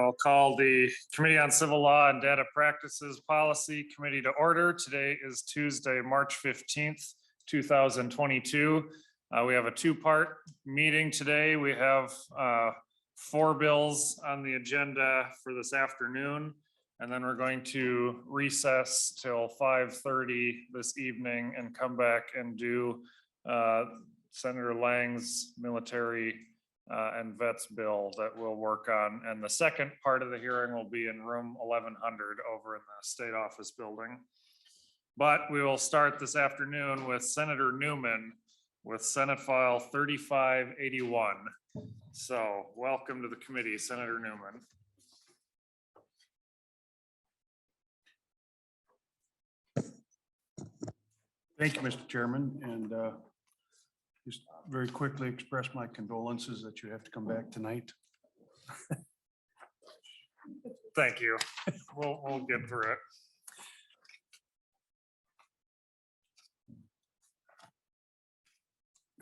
I'll call the Committee on Civil Law and Data Practices Policy Committee to order. Today is Tuesday, March 15th, 2022. We have a two-part meeting today. We have 4 bills on the agenda for this afternoon, and then we're going to recess till 5:30 this evening and come back and do Senator Lang's military and vets bill that we'll work on. And the second part of the hearing will be in room 1100 over in the state office building. But we will start this afternoon with Senator Newman with Senate File 3581. So welcome to the committee, Senator Newman. Thank you, Mr. Chairman, and just very quickly express my condolences that you have to come back tonight. Thank you. We'll get through it.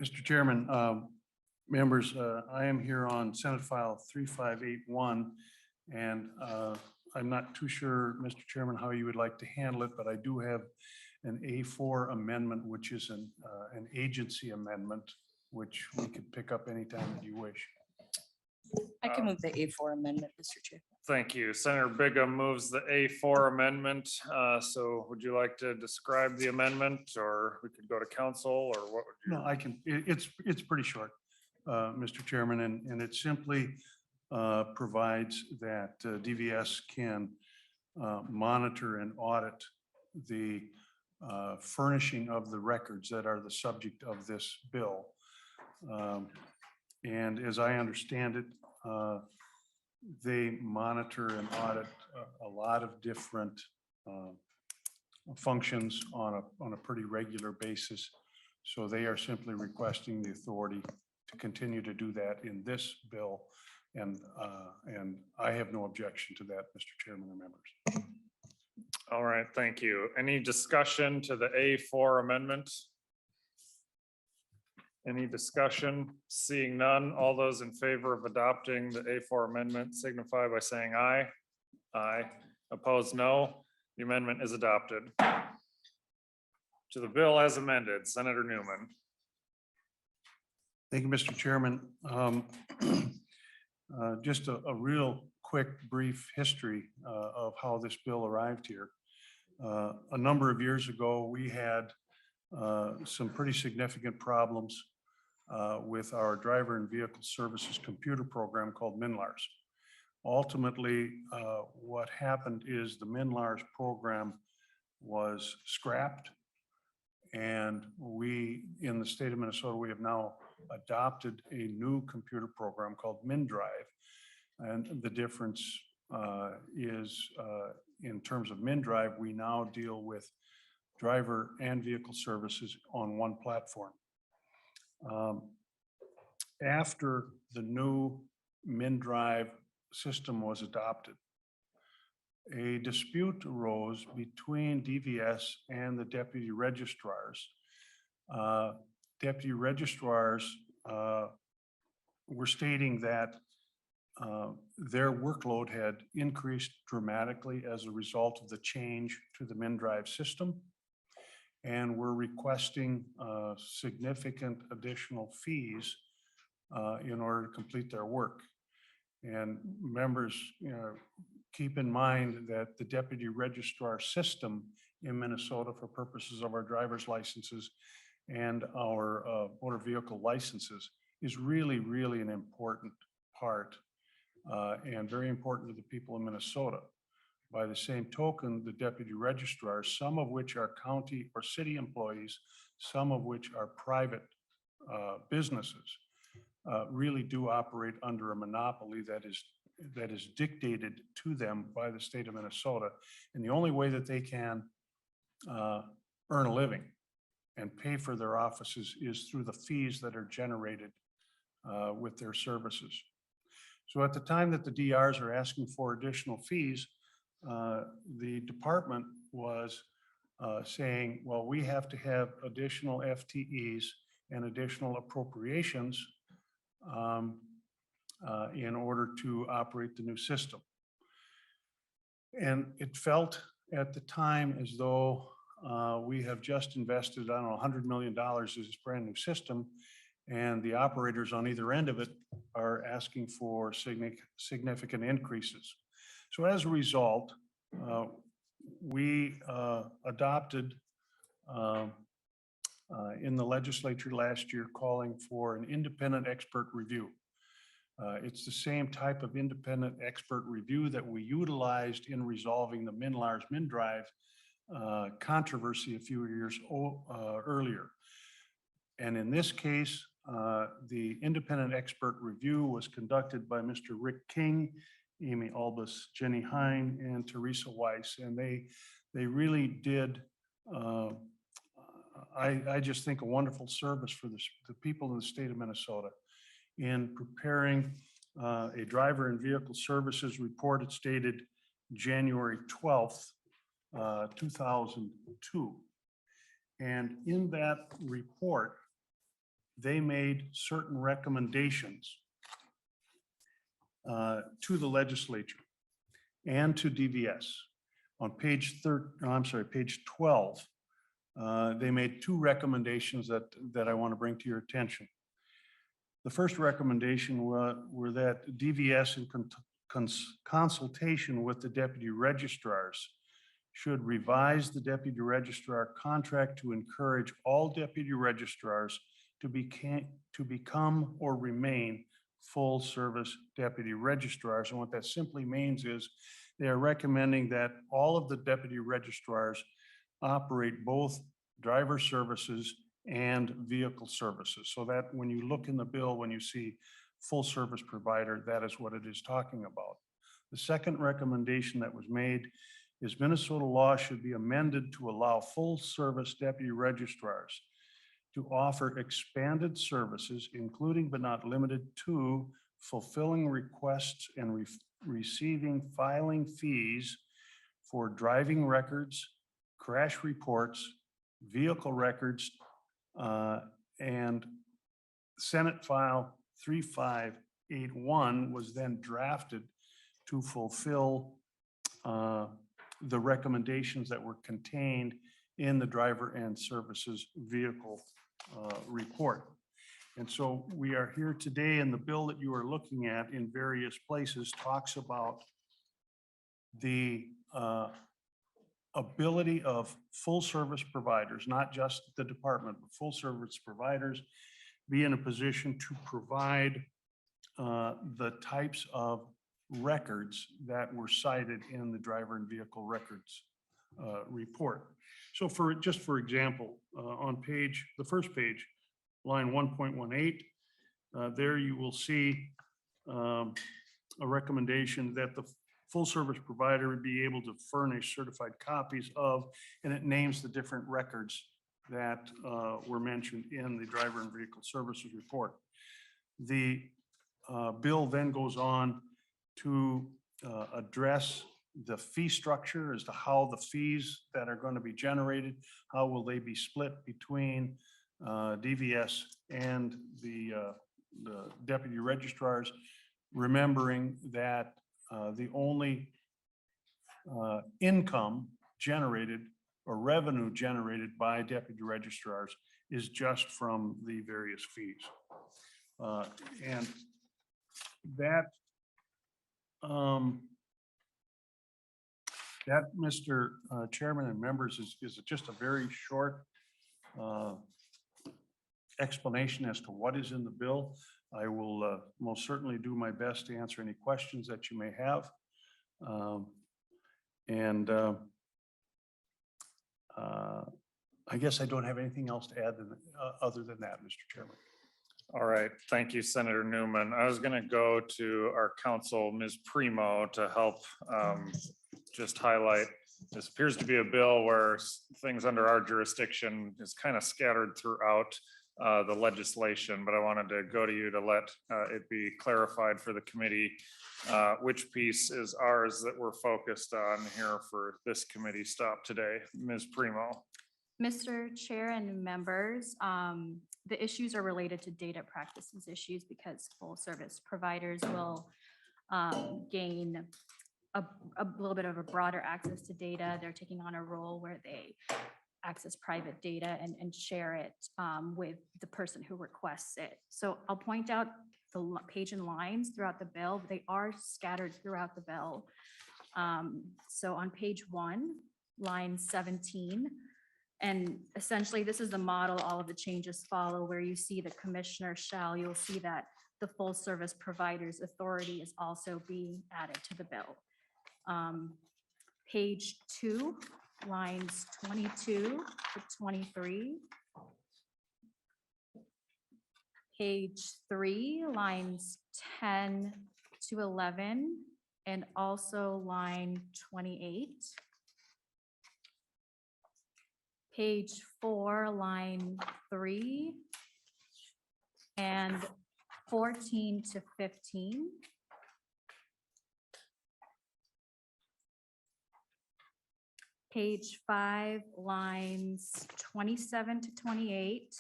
Mr. Chairman, members, I am here on Senate File 3581, and I'm not too sure, Mr. Chairman, how you would like to handle it, but I do have an A4 amendment, which is an agency amendment, which we could pick up anytime that you wish. I can move the A4 amendment, Mr. Chair. Thank you. Senator Bigham moves the A4 amendment. So would you like to describe the amendment, or we could go to council, or what would you? No, I can, it's pretty short, Mr. Chairman, and it simply provides that DVS can monitor and audit the furnishing of the records that are the subject of this bill. And as I understand it, they monitor and audit a lot of different functions on a pretty regular basis. So they are simply requesting the authority to continue to do that in this bill. And I have no objection to that, Mr. Chairman and members. All right, thank you. Any discussion to the A4 amendment? Any discussion? Seeing none, all those in favor of adopting the A4 amendment signify by saying aye. Aye. Opposed, no. The amendment is adopted. To the bill as amended, Senator Newman. Thank you, Mr. Chairman. Just a real quick, brief history of how this bill arrived here. A number of years ago, we had some pretty significant problems with our driver and vehicle services computer program called MNLARS. Ultimately, what happened is the MNLARS program was scrapped, and we, in the state of Minnesota, we have now adopted a new computer program called MnDrive. And the difference is in terms of MnDrive, we now deal with driver and vehicle services on one platform. After the new MnDrive system was adopted, a dispute arose between DVS and the deputy registrars. Deputy registrars were stating that their workload had increased dramatically as a result of the change to the MnDrive system, and were requesting significant additional fees in order to complete their work. And members, keep in mind that the deputy registrar system in Minnesota, for purposes of our driver's licenses and our motor vehicle licenses, is really, really an important part and very important to the people in Minnesota. By the same token, the deputy registrars, some of which are county or city employees, some of which are private businesses, really do operate under a monopoly that is dictated to them by the state of Minnesota. And the only way that they can earn a living and pay for their offices is through the fees that are generated with their services. So at the time that the DRs are asking for additional fees, the department was saying, well, we have to have additional FTEs and additional appropriations in order to operate the new system. And it felt at the time as though we have just invested, I don't know, $100 million in this brand new system. And the operators on either end of it are asking for significant increases. So as a result, we adopted in the legislature last year calling for an independent expert review. It's the same type of independent expert review that we utilized in resolving the Min-Drive controversy a few years earlier. And in this case, the independent expert review was conducted by Mr. Rick King, Amy Albus, Jenny Hine, and Teresa Weiss. And they really did, I just think, a wonderful service for the people in the state of Minnesota in preparing a driver and vehicle services report. It's dated January 12th, 2002. And in that report, they made certain recommendations to the legislature and to DVS. On page 12, they made two recommendations that I want to bring to your attention. The first recommendation were that DVS in consultation with the deputy registrars should revise the deputy registrar contract to encourage all deputy registrars to become or remain full service deputy registrars. And what that simply means is they are recommending that all of the deputy registrars operate both driver services and vehicle services. So that when you look in the bill, when you see full service provider, that is what it is talking about. The second recommendation that was made is Minnesota law should be amended to allow full service deputy registrars to offer expanded services, including but not limited to fulfilling requests and receiving filing fees for driving records, crash reports, vehicle records, and Senate File 3581 was then drafted to fulfill the recommendations that were contained in the driver and services vehicle report. And so we are here today, and the bill that you are looking at in various places talks about the ability of full service providers, not just the department, but full service providers be in a position to provide the types of records that were cited in the driver and vehicle records report. So for example, on the first page, line 1.18, there you will see a recommendation that the full service provider would be able to furnish certified copies of, and it names the different records that were mentioned in the driver and vehicle services report. The bill then goes on to address the fee structure as to how the fees that are going to be generated, how will they be split between DVS and the deputy registrars, remembering that the only income generated or revenue generated by deputy registrars is just from the various fees. And that Mr. Chairman and members is just a very short explanation as to what is in the bill. I will most certainly do my best to answer any questions that you may have. I guess I don't have anything else to add other than that, Mr. Chairman. All right, thank you, Senator Newman. I was going to go to our counsel, Ms. Primo, to help just highlight. This appears to be a bill where things under our jurisdiction is kind of scattered throughout the legislation, but I wanted to go to you to let it be clarified for the committee which piece is ours that we're focused on here for this committee stop today. Ms. Primo. Mr. Chair and members, the issues are related to data practices issues because full service providers will gain a little bit of a broader access to data. They're taking on a role where they access private data and share it with the person who requests it. So I'll point out the page and lines throughout the bill. They are scattered throughout the bill. So on page 1, line 17, and essentially this is the model all of the changes follow, where you see the commissioner shall, you'll see that the full service provider's authority is also being added to the bill. Page 2, lines 22 to 23. Page 3, lines 10 to 11, and also line 28. Page 4, line 3, and 14 to 15. Page 5, lines 27 to 28.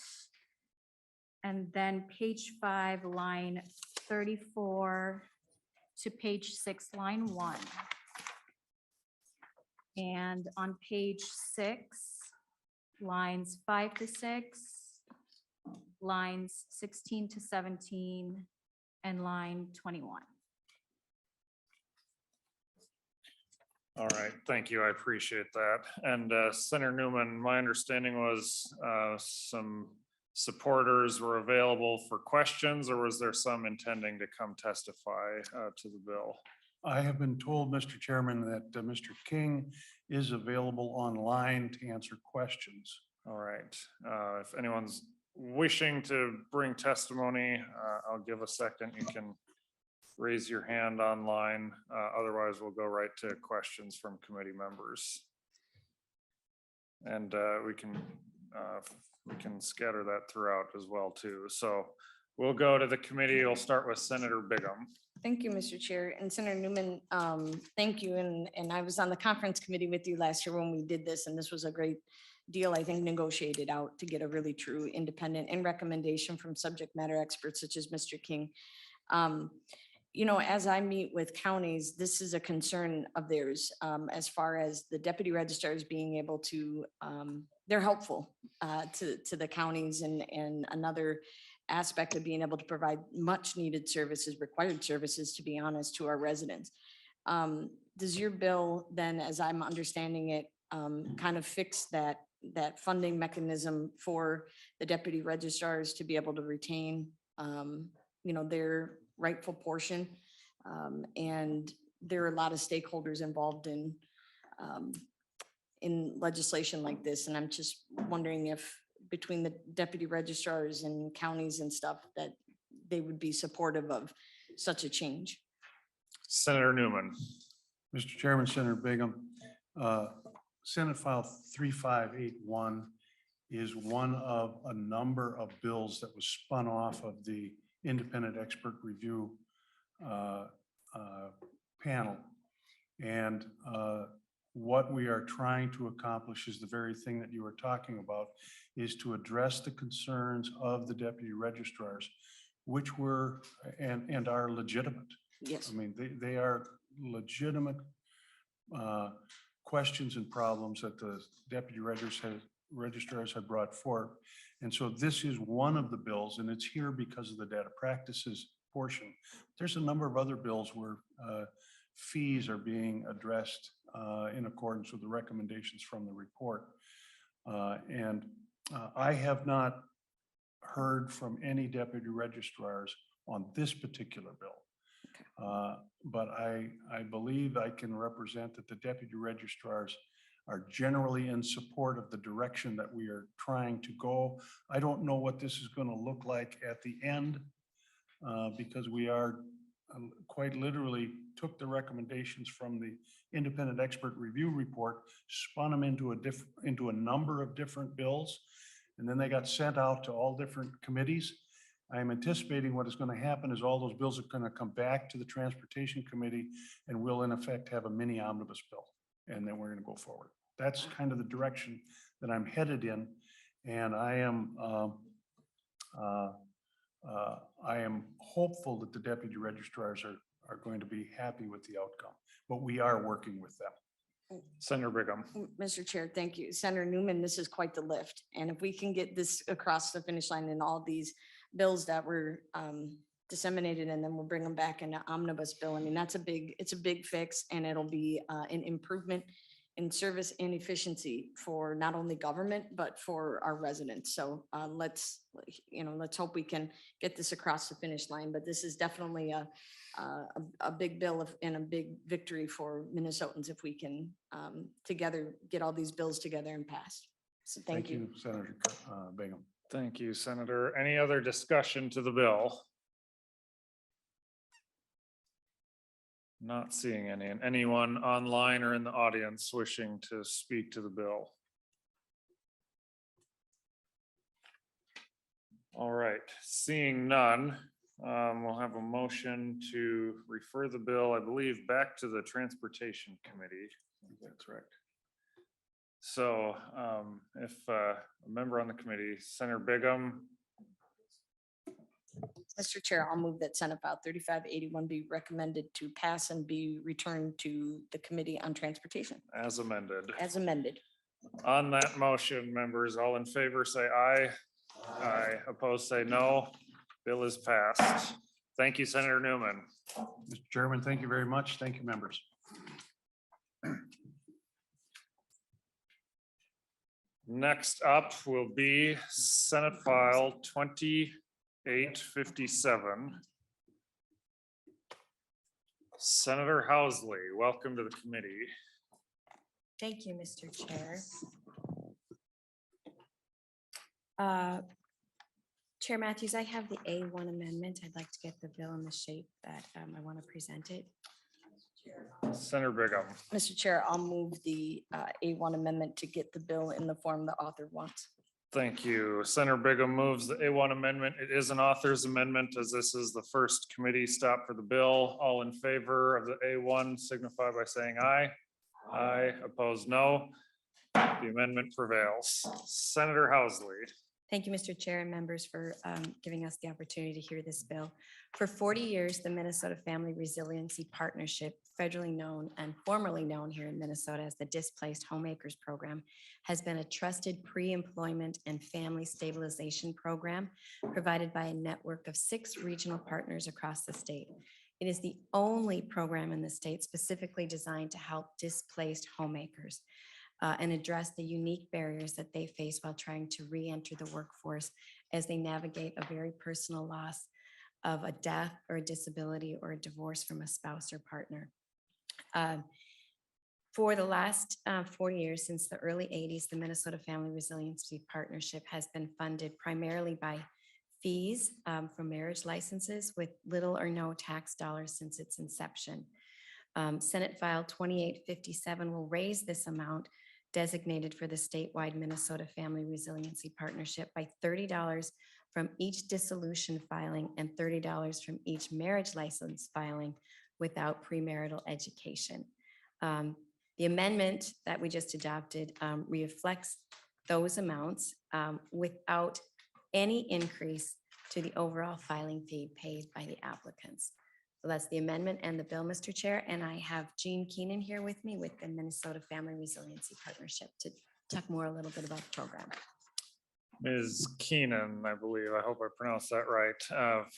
And then page 5, line 34 to page 6, line 1. And on page 6, lines 5 to 6, lines 16 to 17, and line 21. All right, thank you. I appreciate that. And Senator Newman, my understanding was some supporters were available for questions, or was there some intending to come testify to the bill? I have been told, Mr. Chairman, that Mr. King is available online to answer questions. All right, if anyone's wishing to bring testimony, I'll give a second. You can raise your hand online. Otherwise, we'll go right to questions from committee members. And we can scatter that throughout as well too. So we'll go to the committee. We'll start with Senator Bigham. Thank you, Mr. Chair. And Senator Newman, thank you. And I was on the conference committee with you last year when we did this, and this was a great deal, I think, negotiated out to get a really true independent and recommendation from subject matter experts such as Mr. King. You know, as I meet with counties, this is a concern of theirs as far as the deputy registrars being able to, they're helpful to the counties, and another aspect of being able to provide much needed services, required services, to be honest, to our residents. Does your bill then, as I'm understanding it, kind of fix that funding mechanism for the deputy registrars to be able to retain, you know, their rightful portion? And there are a lot of stakeholders involved in legislation like this. And I'm just wondering if between the deputy registrars and counties and stuff, that they would be supportive of such a change. Senator Newman. Mr. Chairman, Senator Bigham, Senate File 3581 is one of a number of bills that was spun off of the independent expert review panel. And what we are trying to accomplish is the very thing that you were talking about, is to address the concerns of the deputy registrars, which were and are legitimate. Yes. I mean, they are legitimate questions and problems that the deputy registrars have brought forth. And so this is one of the bills, and it's here because of the data practices portion. There's a number of other bills where fees are being addressed in accordance with the recommendations from the report. And I have not heard from any deputy registrars on this particular bill. But I believe I can represent that the deputy registrars are generally in support of the direction that we are trying to go. I don't know what this is going to look like at the end, because we are quite literally took the recommendations from the independent expert review report, spun them into a number of different bills, and then they got sent out to all different committees. I am anticipating what is going to happen is all those bills are going to come back to the Transportation Committee, and we'll in effect have a mini omnibus bill, and then we're going to go forward. That's kind of the direction that I'm headed in, and I am hopeful that the deputy registrars are going to be happy with the outcome, but we are working with them. Senator Bigham. Mr. Chair, thank you. Senator Newman, this is quite the lift. And if we can get this across the finish line and all these bills that were disseminated, and then we'll bring them back in an omnibus bill. I mean, it's a big fix, and it'll be an improvement in service and efficiency for not only government, but for our residents. So let's hope we can get this across the finish line. But this is definitely a big bill and a big victory for Minnesotans if we can together get all these bills together and passed. So thank you. Senator Bigham. Thank you, Senator. Any other discussion to the bill? Not seeing any. And anyone online or in the audience wishing to speak to the bill? All right, seeing none, we'll have a motion to refer the bill, I believe, back to the Transportation Committee. That's right. So if a member on the committee, Senator Bigham. Mr. Chair, I'll move that Senate File 3581 be recommended to pass and be returned to the Committee on Transportation As amended. as amended. On that motion, members, all in favor, say aye. Aye. Opposed, say no. Bill is passed. Thank you, Senator Newman. Mr. Chairman, thank you very much. Thank you, members. Next up will be Senate File 2857. Senator Housley, welcome to the committee. Thank you, Mr. Chair. Chair Matthews, I have the A1 amendment. I'd like to get the bill in the shape that I want to present it. Senator Bigham. Mr. Chair, I'll move the A1 amendment to get the bill in the form the author wants. Thank you. Senator Bigham moves the A1 amendment. It is an author's amendment as this is the first committee stop for the bill. All in favor of the A1 signify by saying aye. Aye. Opposed, no. The amendment prevails. Senator Housley. Thank you, Mr. Chair and members for giving us the opportunity to hear this bill. For 40 years, the Minnesota Family Resiliency Partnership, federally known and formerly known here in Minnesota as the Displaced Homemakers Program, has been a trusted pre-employment and family stabilization program provided by a network of 6 regional partners across the state. It is the only program in the state specifically designed to help displaced homemakers and address the unique barriers that they face while trying to re-enter the workforce as they navigate a very personal loss of a death or a disability or a divorce from a spouse or partner. For the last 40 years, since the early 80s, the Minnesota Family Resiliency Partnership has been funded primarily by fees from marriage licenses with little or no tax dollars since its inception. Senate File 2857 will raise this amount designated for the statewide Minnesota Family Resiliency Partnership by $30 from each dissolution filing and $30 from each marriage license filing without premarital education. The amendment that we just adopted reflects those amounts without any increase to the overall filing fee paid by the applicants. So that's the amendment and the bill, Mr. Chair. And I have Jean Keenan here with me with the Minnesota Family Resiliency Partnership to talk more a little bit about the program. Ms. Keenan, I believe, I hope I pronounced that right.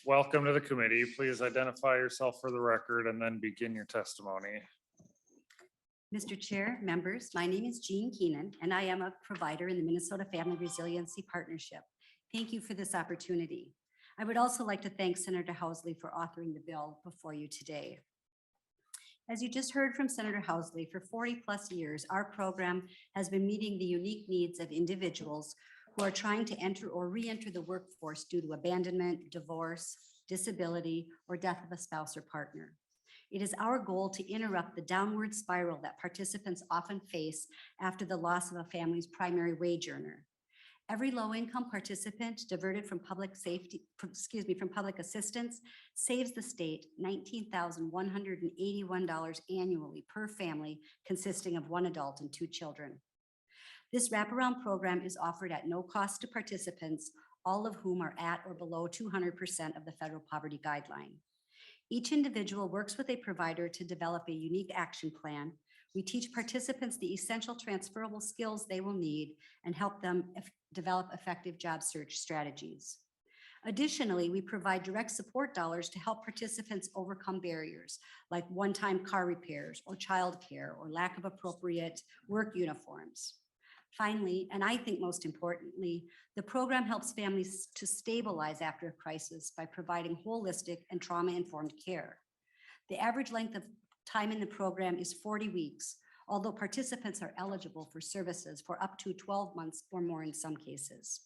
Welcome to the committee. Please identify yourself for the record and then begin your testimony. Mr. Chair, members, my name is Jean Keenan, and I am a provider in the Minnesota Family Resiliency Partnership. Thank you for this opportunity. I would also like to thank Senator Housley for authoring the bill before you today. As you just heard from Senator Housley, for 40+ years, our program has been meeting the unique needs of individuals who are trying to enter or re-enter the workforce due to abandonment, divorce, disability, or death of a spouse or partner. It is our goal to interrupt the downward spiral that participants often face after the loss of a family's primary wage earner. Every low-income participant diverted from public assistance saves the state $19,181 annually per family consisting of 1 adult and 2 children. This wraparound program is offered at no cost to participants, all of whom are at or below 200% of the federal poverty guideline. Each individual works with a provider to develop a unique action plan. We teach participants the essential transferable skills they will need and help them develop effective job search strategies. Additionally, we provide direct support dollars to help participants overcome barriers like one-time car repairs or childcare or lack of appropriate work uniforms. Finally, and I think most importantly, the program helps families to stabilize after a crisis by providing holistic and trauma-informed care. The average length of time in the program is 40 weeks, although participants are eligible for services for up to 12 months or more in some cases.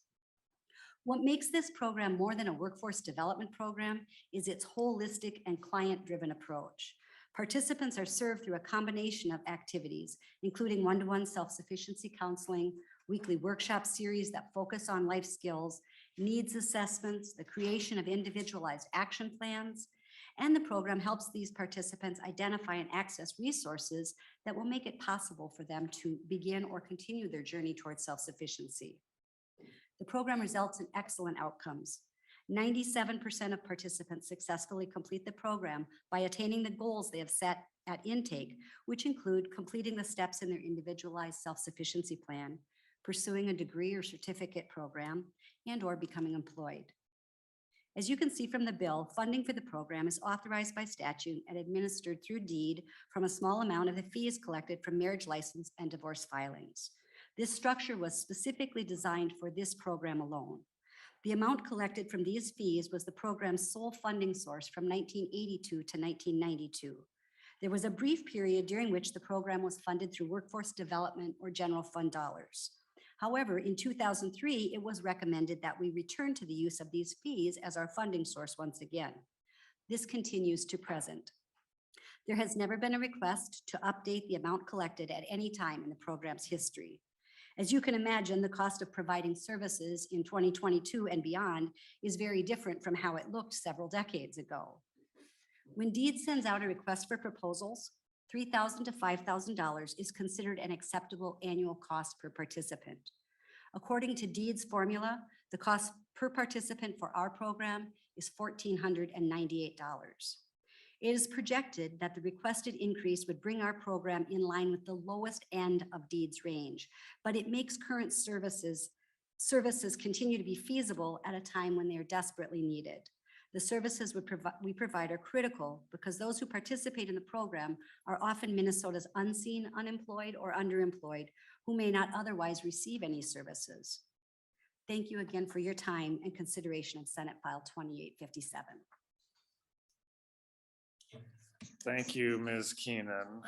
What makes this program more than a workforce development program is its holistic and client-driven approach. Participants are served through a combination of activities, including one-to-one self-sufficiency counseling, weekly workshop series that focus on life skills, needs assessments, the creation of individualized action plans, and the program helps these participants identify and access resources that will make it possible for them to begin or continue their journey towards self-sufficiency. The program results in excellent outcomes. 97% of participants successfully complete the program by attaining the goals they have set at intake, which include completing the steps in their individualized self-sufficiency plan, pursuing a degree or certificate program, and/or becoming employed. As you can see from the bill, funding for the program is authorized by statute and administered through deed from a small amount of the fees collected from marriage license and divorce filings. This structure was specifically designed for this program alone. The amount collected from these fees was the program's sole funding source from 1982 to 1992. There was a brief period during which the program was funded through workforce development or general fund dollars. However, in 2003, it was recommended that we return to the use of these fees as our funding source once again. This continues to present. There has never been a request to update the amount collected at any time in the program's history. As you can imagine, the cost of providing services in 2022 and beyond is very different from how it looked several decades ago. When DEED sends out a request for proposals, $3,000 to $5,000 is considered an acceptable annual cost per participant. According to DEED's formula, the cost per participant for our program is $1,498. It is projected that the requested increase would bring our program in line with the lowest end of DEED's range, but it makes current services continue to be feasible at a time when they are desperately needed. The services we provide are critical because those who participate in the program are often Minnesota's unseen unemployed or underemployed who may not otherwise receive any services. Thank you again for your time and consideration of Senate File 2857. Thank you, Ms. Keenan.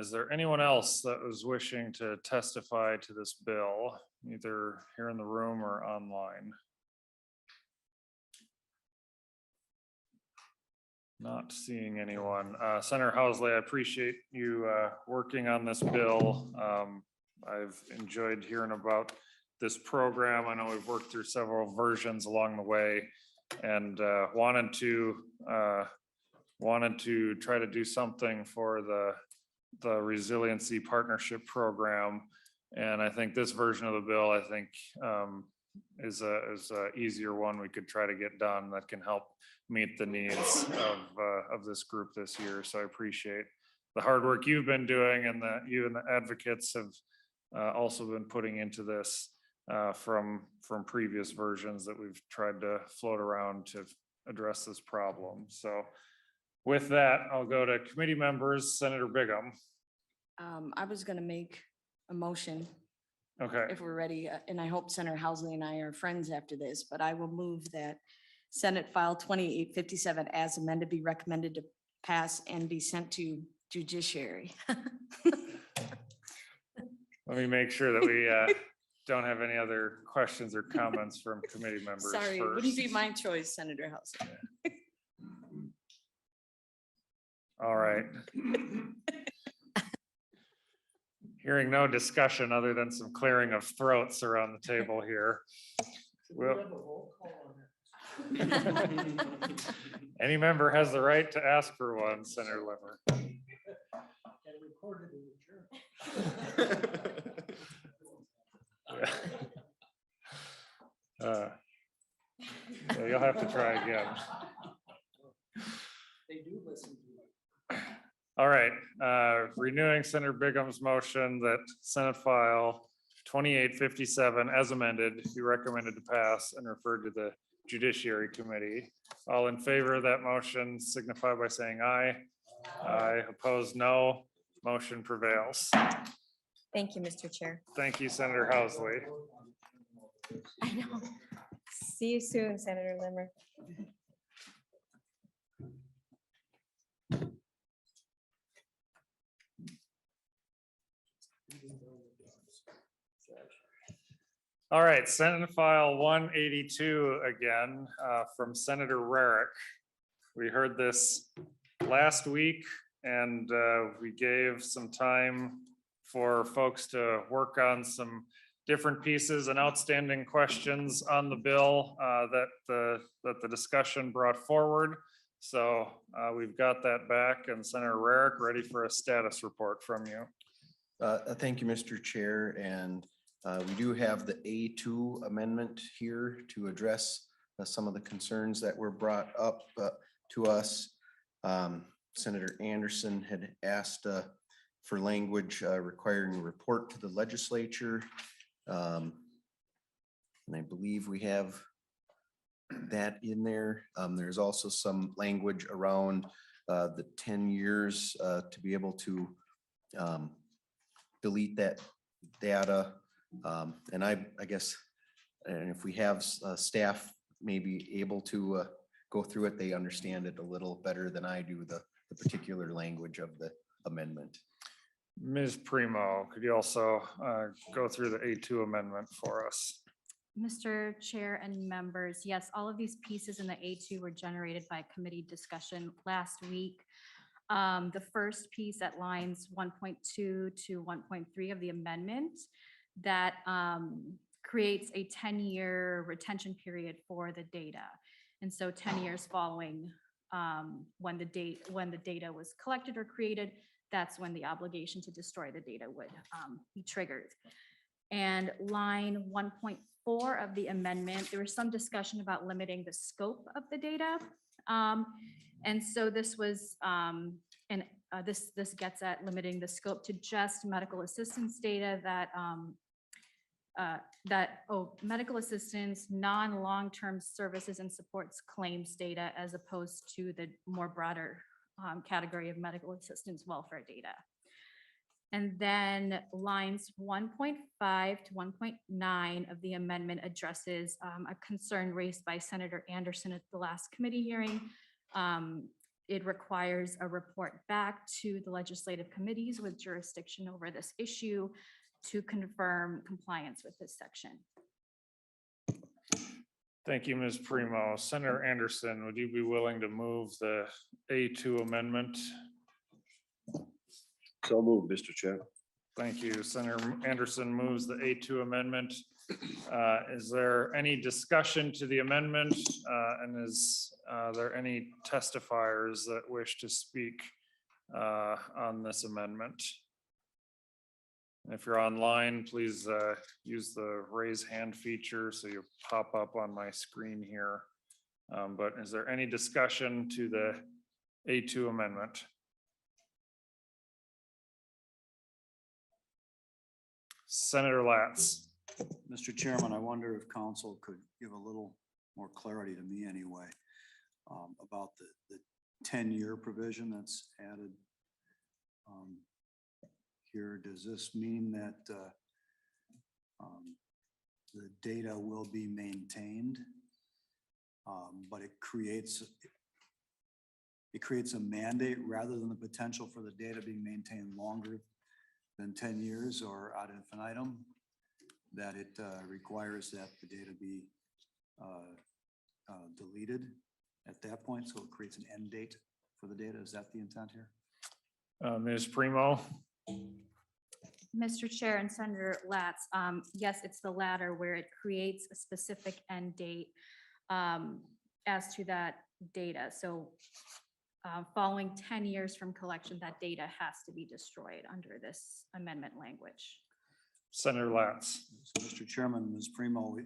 Is there anyone else that was wishing to testify to this bill, either here in the room or online? Not seeing anyone. Senator Housley, I appreciate you working on this bill. I've enjoyed hearing about this program. I know we've worked through several versions along the way and wanted to try to do something for the Resiliency Partnership Program. And I think this version of the bill, I think, is a easier one we could try to get done that can help meet the needs of this group this year. So I appreciate the hard work you've been doing and that you and the advocates have also been putting into this from previous versions that we've tried to float around to address this problem. So with that, I'll go to committee members. Senator Bigham. I was going to make a motion Okay. if we're ready, and I hope Senator Housley and I are friends after this, but I will move that Senate File 2857 as amended be recommended to pass and be sent to judiciary. Let me make sure that we don't have any other questions or comments from committee members. Sorry, it wouldn't be my choice, Senator Housley. All right. Hearing no discussion other than some clearing of throats around the table here. Any member has the right to ask for one, Senator Limmer. So you'll have to try again. All right, renewing Senator Bigham's motion that Senate File 2857 as amended be recommended to pass and referred to the Judiciary Committee. All in favor of that motion signify by saying aye. Aye, opposed, no. Motion prevails. Thank you, Mr. Chair. Thank you, Senator Housley. I know. See you soon, Senator Limmer. All right, Senate File 182 again from Senator Rarick. We heard this last week and we gave some time for folks to work on some different pieces and outstanding questions on the bill that the discussion brought forward. So we've got that back, and Senator Rarick ready for a status report from you. Thank you, Mr. Chair, and we do have the A2 amendment here to address some of the concerns that were brought up to us. Senator Anderson had asked for language requiring a report to the legislature. And I believe we have that in there. There's also some language around the 10 years to be able to delete that data. And I guess, and if we have staff maybe able to go through it, they understand it a little better than I do, the particular language of the amendment. Ms. Primo, could you also go through the A2 amendment for us? Mr. Chair and members, yes, all of these pieces in the A2 were generated by committee discussion last week. The first piece at lines 1.2 to 1.3 of the amendment that creates a 10-year retention period for the data. And so 10 years following when the data was collected or created, that's when the obligation to destroy the data would be triggered. And line 1.4 of the amendment, there was some discussion about limiting the scope of the data. And so this was, this gets at limiting the scope to just medical assistance data medical assistance, non-long-term services and supports claims data, as opposed to the more broader category of medical assistance welfare data. And then lines 1.5 to 1.9 of the amendment addresses a concern raised by Senator Anderson at the last committee hearing. It requires a report back to the legislative committees with jurisdiction over this issue to confirm compliance with this section. Thank you, Ms. Primo. Senator Anderson, would you be willing to move the A2 amendment? So moved, Mr. Chair. Thank you. Senator Anderson moves the A2 amendment. Is there any discussion to the amendment? And is there any testifiers that wish to speak on this amendment? If you're online, please use the raise hand feature so you pop up on my screen here. But is there any discussion to the A2 amendment? Senator Latz. Mr. Chairman, I wonder if council could give a little more clarity to me anyway about the 10-year provision that's added here. Does this mean that the data will be maintained, but it creates a mandate rather than the potential for the data being maintained longer than 10 years or ad infinitum, that it requires that the data be deleted at that point, so it creates an end date for the data? Is that the intent here? Ms. Primo. Mr. Chair and Senator Latz, yes, it's the latter, where it creates a specific end date as to that data. So following 10 years from collection, that data has to be destroyed under this amendment language. Senator Latz. So, Mr. Chairman, Ms. Primo,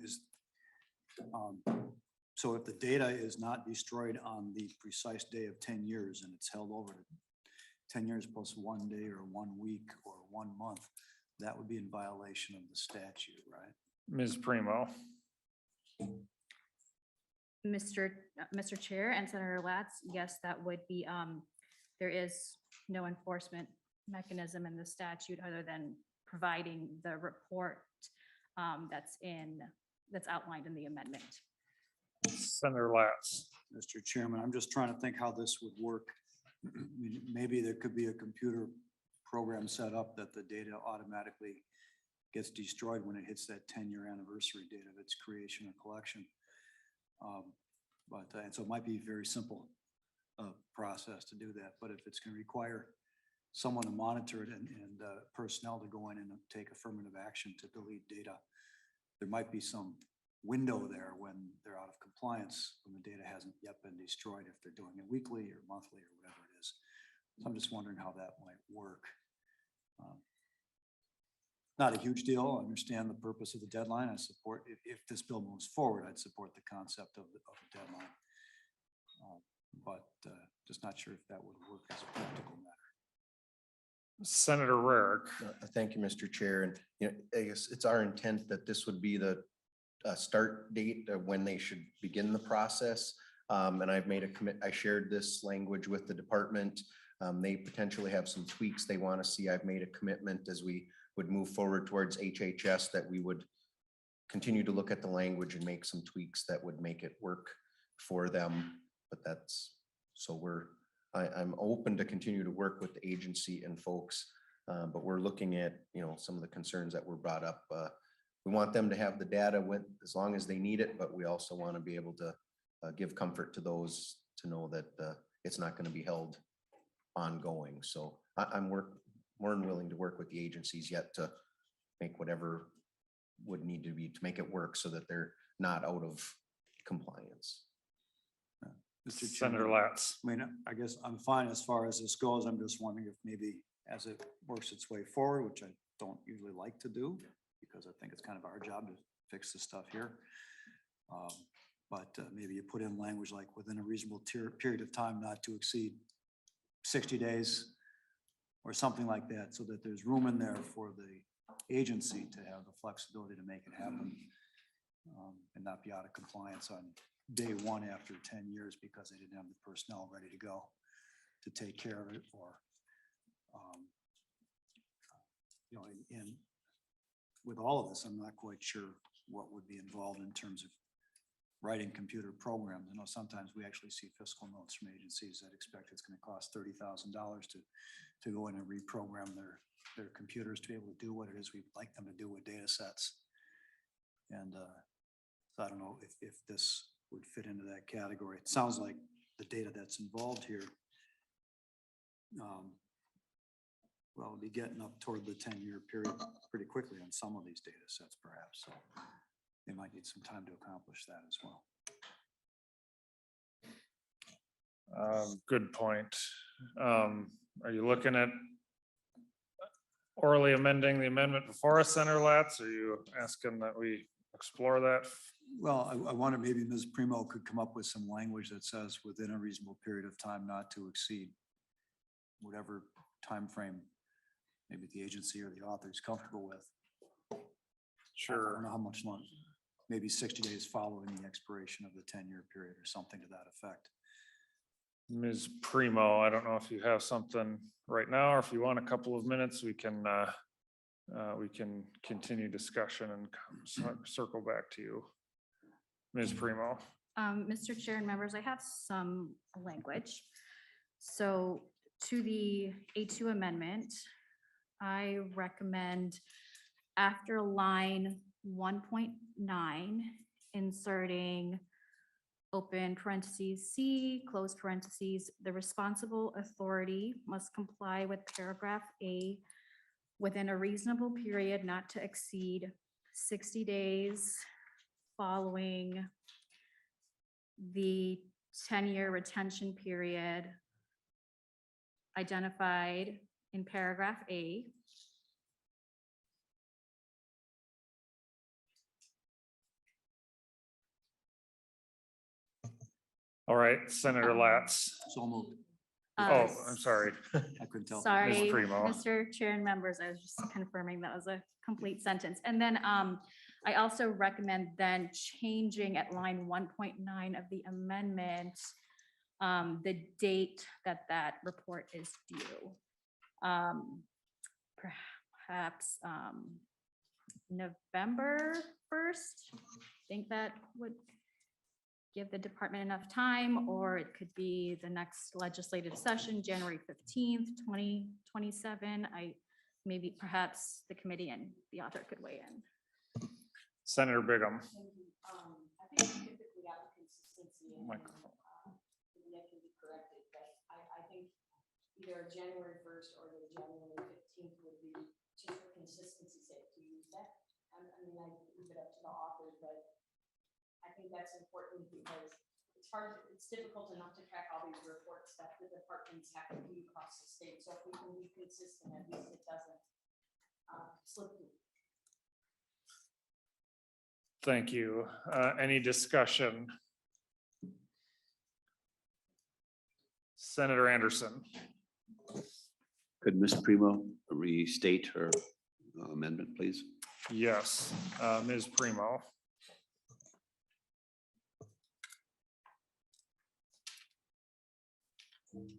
So if the data is not destroyed on the precise day of 10 years and it's held over to 10 years plus 1 day or 1 week or 1 month, that would be in violation of the statute, right? Ms. Primo. Mr. Chair and Senator Latz, yes, that would be, there is no enforcement mechanism in the statute other than providing the report that's outlined in the amendment. Senator Latz. Mr. Chairman, I'm just trying to think how this would work. I mean, maybe there could be a computer program set up that the data automatically gets destroyed when it hits that 10-year anniversary date of its creation or collection. And so it might be a very simple process to do that, but if it's going to require someone to monitor it and personnel to go in and take affirmative action to delete data, there might be some window there when they're out of compliance, when the data hasn't yet been destroyed, if they're doing it weekly or monthly or whatever it is. So I'm just wondering how that might work. Not a huge deal. I understand the purpose of the deadline. I support, if this bill moves forward, I'd support the concept of the deadline. But just not sure if that would work as a practical matter. Senator Rarick. Thank you, Mr. Chair. And, you know, I guess it's our intent that this would be the start date of when they should begin the process. And I've made a commit, I shared this language with the department. They potentially have some tweaks they want to see. I've made a commitment as we would move forward towards HHS that we would continue to look at the language and make some tweaks that would make it work for them. But that's, so I'm open to continue to work with the agency and folks, but we're looking at, you know, some of the concerns that were brought up. We want them to have the data with as long as they need it, but we also want to be able to give comfort to those to know that it's not going to be held ongoing. So I'm more than willing to work with the agencies yet to make whatever would need to be to make it work so that they're not out of compliance. Mr. Senator Chairman, Latz. I mean, I guess I'm fine as far as this goes. I'm just wondering if maybe as it works its way forward, which I don't usually like to do, because I think it's kind of our job to fix the stuff here. But maybe you put in language like within a reasonable period of time not to exceed 60 days or something like that, so that there's room in there for the agency to have the flexibility to make it happen and not be out of compliance on day one after 10 years because they didn't have the personnel ready to go to take care of it, or you know, and with all of this, I'm not quite sure what would be involved in terms of writing computer programs. I know sometimes we actually see fiscal notes from agencies that expect it's going to cost $30,000 to go in and reprogram their computers to be able to do what it is we'd like them to do with data sets. And so I don't know if this would fit into that category. It sounds like the data that's involved here, well, we'll be getting up toward the 10-year period pretty quickly on some of these data sets, perhaps. So they might need some time to accomplish that as well. Good point. Are you looking at orally amending the amendment before us, Senator Latz? Are you asking that we explore that? Well, I wonder maybe Ms. Primo could come up with some language that says within a reasonable period of time not to exceed whatever time frame maybe the agency or the author is comfortable with. I Sure. don't know how much longer, maybe 60 days following the expiration of the 10-year period or something to that effect. Ms. Primo, I don't know if you have something right now, or if you want a couple of minutes, we can continue discussion and circle back to you. Ms. Primo. Mr. Chair and members, I have some language. So to the A2 amendment, I recommend after line 1.9, inserting open parentheses C, close parentheses, the responsible authority must comply with paragraph A within a reasonable period not to exceed 60 days following the 10-year retention period identified in paragraph A. All right, Senator Latz. So moved. Oh, I'm sorry. I couldn't tell. Sorry, Primo. Mr. Chair and members, I was just confirming that was a complete sentence. And then I also recommend then changing at line 1.9 of the amendment, the date that that report is due. Perhaps November 1st. I think that would give the department enough time, or it could be the next legislative session, January 15th, 2027. Maybe perhaps the committee and the author could weigh in. Senator Bigham. I think typically out of consistency and Microphone. maybe that can be corrected, but I think either January 1st or the January 15th would be just for consistency's sake to use that. I mean, I leave it up to the author, but I think that's important because it's hard, it's difficult enough to track all these reports that the departments have to do across the state. So if we can be consistent, at least it doesn't slip through. Thank you. Any discussion? Senator Anderson. Could Ms. Primo restate her amendment, please? Yes, Ms. Primo.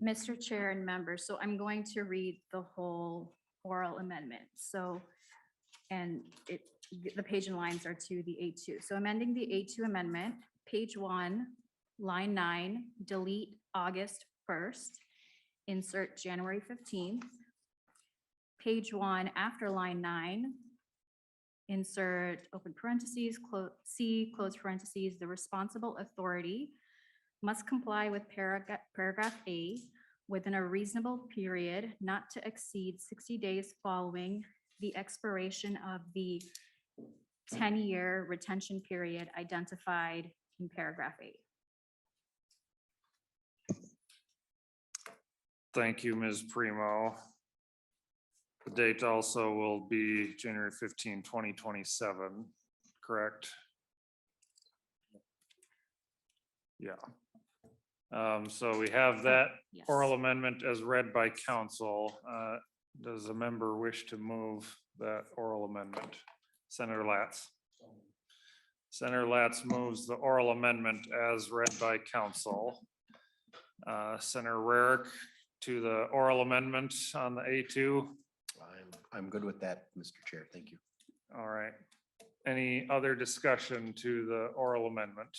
Mr. Chair and members, so I'm going to read the whole oral amendment. So, and the page and lines are to the A2. So amending the A2 amendment, page 1, line 9, delete August 1st, insert January 15th. Page 1, after line 9, insert open parentheses, C, close parentheses, the responsible authority must comply with paragraph A within a reasonable period not to exceed 60 days following the expiration of the 10-year retention period identified in paragraph A. Thank you, Ms. Primo. The date also will be January 15, 2027, correct? Yeah. So we have that Yes. oral amendment as read by council. Does a member wish to move that oral amendment? Senator Latz. Senator Latz moves the oral amendment as read by council. Senator Rarick to the oral amendment on the A2. I'm good with that, Mr. Chair. Thank you. All right. Any other discussion to the oral amendment?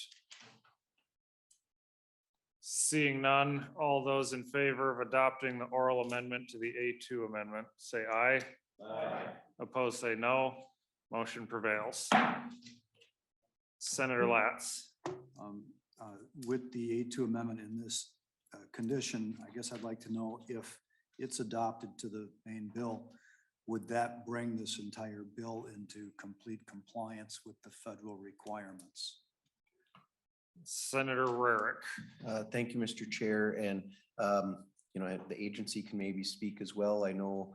Seeing none, all those in favor of adopting the oral amendment to the A2 amendment, say aye. Aye. Opposed, say no. Motion prevails. Senator Latz. With the A2 amendment in this condition, I guess I'd like to know if it's adopted to the main bill, would that bring this entire bill into complete compliance with the federal requirements? Senator Rarick. Thank you, Mr. Chair. And, you know, the agency can maybe speak as well. I know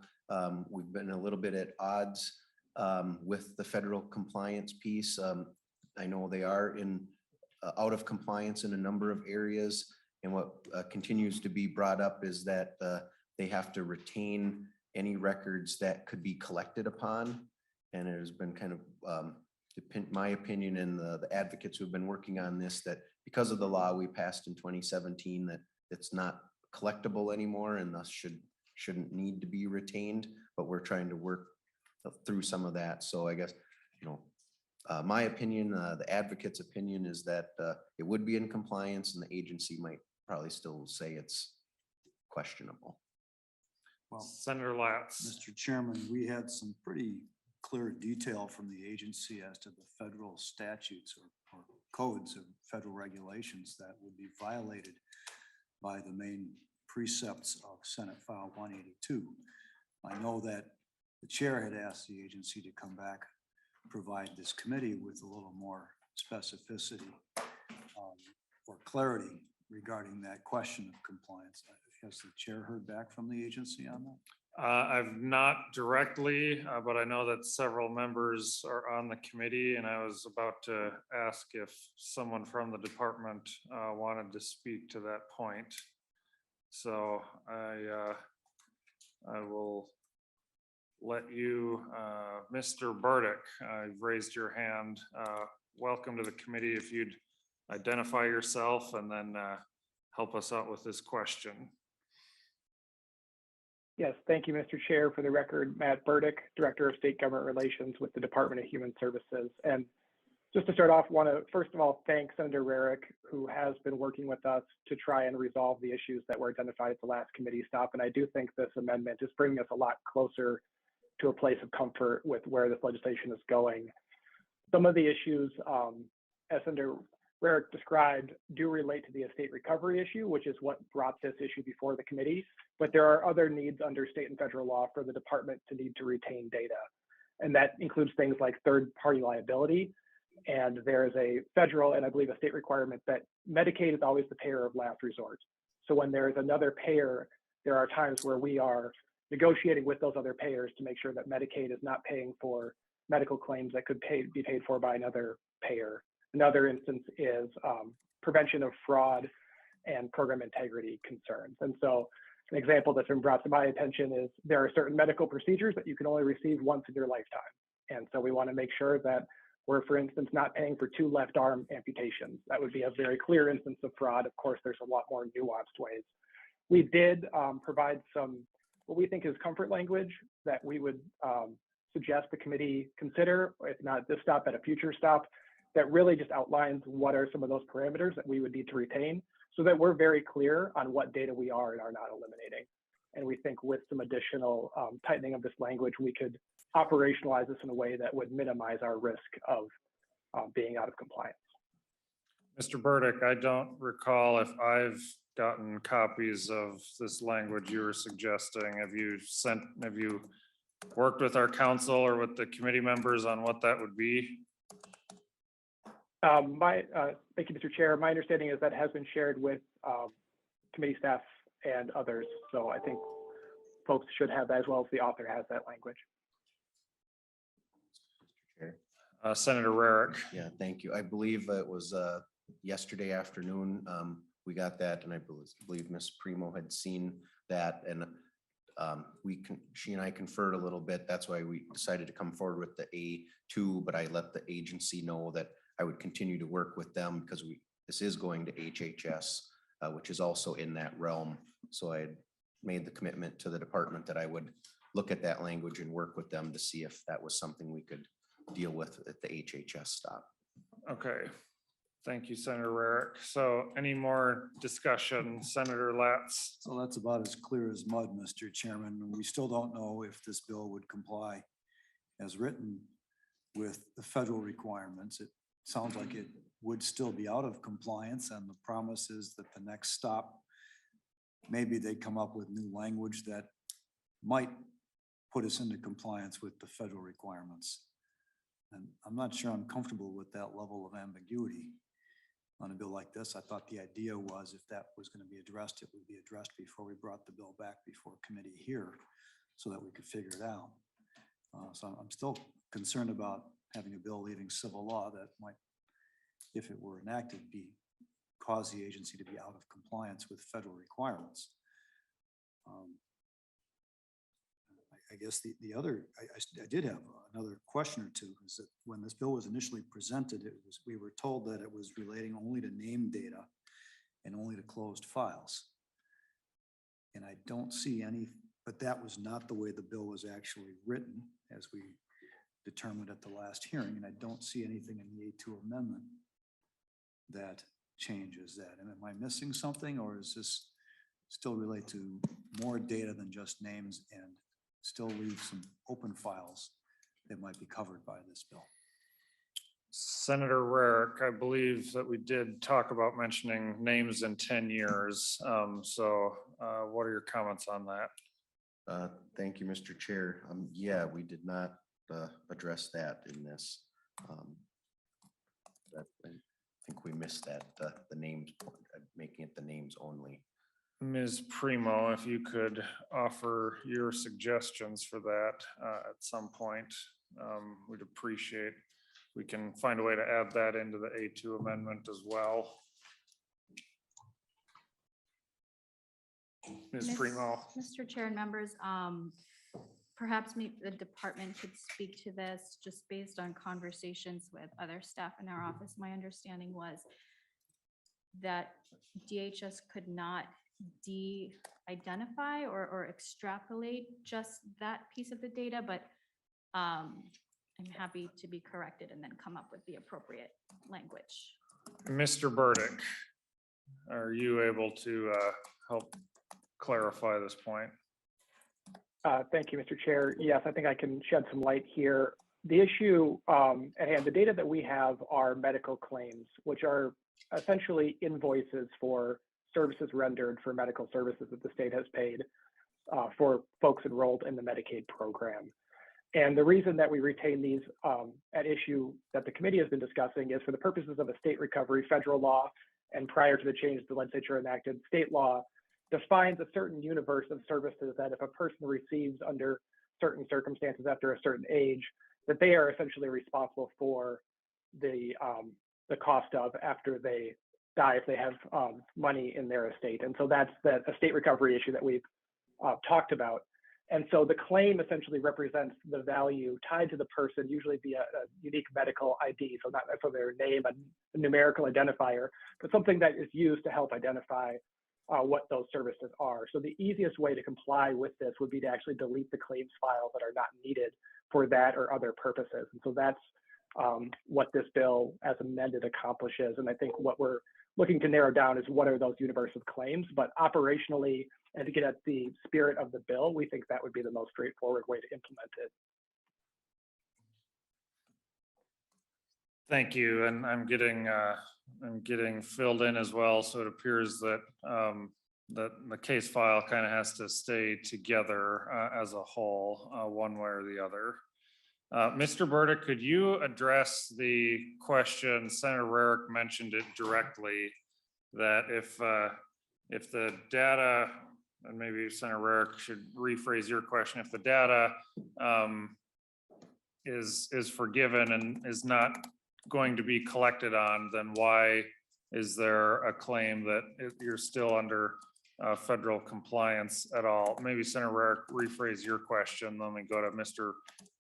we've been a little bit at odds with the federal compliance piece. I know they are out of compliance in a number of areas. And what continues to be brought up is that they have to retain any records that could be collected upon. And it has been kind of my opinion and the advocates who have been working on this, that because of the law we passed in 2017, that it's not collectible anymore and thus shouldn't need to be retained, but we're trying to work through some of that. So I guess, you know, my opinion, the advocate's opinion is that it would be in compliance and the agency might probably still say it's questionable. Well, Senator Latz. Mr. Chairman, we had some pretty clear detail from the agency as to the federal statutes or codes of federal regulations that would be violated by the main precepts of Senate File 182. I know that the chair had asked the agency to come back, provide this committee with a little more specificity or clarity regarding that question of compliance. has the chair heard back from the agency on that? I've not directly, but I know that several members are on the committee, and I was about to ask if someone from the department wanted to speak to that point. So I will let you, Mr. Burdick, you've raised your hand. Welcome to the committee. If you'd identify yourself and then help us out with this question. Yes, thank you, Mr. Chair. For the record, Matt Burdick, Director of State Government Relations with the Department of Human Services. And just to start off, want to first of all thank Senator Rarick, who has been working with us to try and resolve the issues that were identified at the last committee stop. And I do think this amendment is bringing us a lot closer to a place of comfort with where this legislation is going. Some of the issues, as Senator Rarick described, do relate to the estate recovery issue, which is what brought this issue before the committee. But there are other needs under state and federal law for the department to need to retain data. And that includes things like third-party liability. And there is a federal and I believe a state requirement that Medicaid is always the payer of last resort. So when there is another payer, there are times where we are negotiating with those other payers to make sure that Medicaid is not paying for medical claims that could be paid for by another payer. Another instance is prevention of fraud and program integrity concerns. And so an example that's been brought to my attention is there are certain medical procedures that you can only receive once in your lifetime. And so we want to make sure that we're, for instance, not paying for 2 left arm amputations. That would be a very clear instance of fraud. Of course, there's a lot more nuanced ways. We did provide some, what we think is comfort language that we would suggest the committee consider, if not this stop, at a future stop, that really just outlines what are some of those parameters that we would need to retain so that we're very clear on what data we are and are not eliminating. And we think with some additional tightening of this language, we could operationalize this in a way that would minimize our risk of being out of compliance. Mr. Burdick, I don't recall if I've gotten copies of this language you were suggesting. Have you worked with our council or with the committee members on what that would be? Thank you, Mr. Chair. My understanding is that has been shared with committee staff and others. So I think folks should have that as well as the author has that language. Chair. Senator Rarick. Yeah, thank you. I believe it was yesterday afternoon. We got that, and I believe Ms. Primo had seen that, and she and I conferred a little bit. That's why we decided to come forward with the A2, but I let the agency know that I would continue to work with them because this is going to HHS, which is also in that realm. So I had made the commitment to the department that I would look at that language and work with them to see if that was something we could deal with at the HHS stop. Okay. Thank you, Senator Rarick. So any more discussion, Senator Latz? So that's about as clear as mud, Mr. Chairman. We still don't know if this bill would comply as written with the federal requirements. It sounds like it would still be out of compliance, and the promise is that the next stop, maybe they come up with new language that might put us into compliance with the federal requirements. And I'm not sure I'm comfortable with that level of ambiguity on a bill like this. I thought the idea was if that was going to be addressed, it would be addressed before we brought the bill back before committee here so that we could figure it out. So I'm still concerned about having a bill leaving civil law that might, if it were enacted, cause the agency to be out of compliance with federal requirements. I guess the other, I did have another question or two, is that when this bill was initially presented, we were told that it was relating only to name data and only to closed files. And I don't see any, but that was not the way the bill was actually written, as we determined at the last hearing, and I don't see anything in the A2 amendment that changes that. And am I missing something, or is this still relate to more data than just names and still leave some open files that might be covered by this bill? Senator Rarick, I believe that we did talk about mentioning names in 10 years. What are your comments on that? Thank you, Mr. Chair. Yeah, we did not address that in this. I think we missed that, the names, making it the names only. Ms. Primo, if you could offer your suggestions for that at some point, we'd appreciate. We can find a way to add that into the A2 amendment as well. Ms. Primo. Mr. Chair and members, perhaps the department could speak to this just based on conversations with other staff in our office. My understanding was that DHS could not de-identify or extrapolate just that piece of the data, but I'm happy to be corrected and then come up with the appropriate language. Mr. Burdick, are you able to help clarify this point? Thank you, Mr. Chair. Yes, I think I can shed some light here. The issue at hand, the data that we have are medical claims, which are essentially invoices for services rendered for medical services that the state has paid for folks enrolled in the Medicaid program. And the reason that we retain these at issue that the committee has been discussing is for the purposes of a state recovery federal law, and prior to the change the legislature enacted, state law defines a certain universe of services that if a person receives under certain circumstances after a certain age, that they are essentially responsible for the cost of after they die if they have money in their estate. And so that's a state recovery issue that we've talked about. And so the claim essentially represents the value tied to the person, usually via a unique medical ID. So not necessarily their name, a numerical identifier, but something that is used to help identify what those services are. So the easiest way to comply with this would be to actually delete the claims files that are not needed for that or other purposes. And so that's what this bill as amended accomplishes. And I think what we're looking to narrow down is what are those universe of claims, but operationally, and to get at the spirit of the bill, we think that would be the most straightforward way to implement it. Thank you, and I'm getting filled in as well. So it appears that that the case file kind of has to stay together as a whole, one way or the other. Mr. Burdick, could you address the question? Senator Rarick mentioned it directly, that if the data, and maybe Senator Rarick should rephrase your question, if the data is forgiven and is not going to be collected on, then why is there a claim that you're still under federal compliance at all? Maybe Senator Rarick, rephrase your question, then we go to Mr.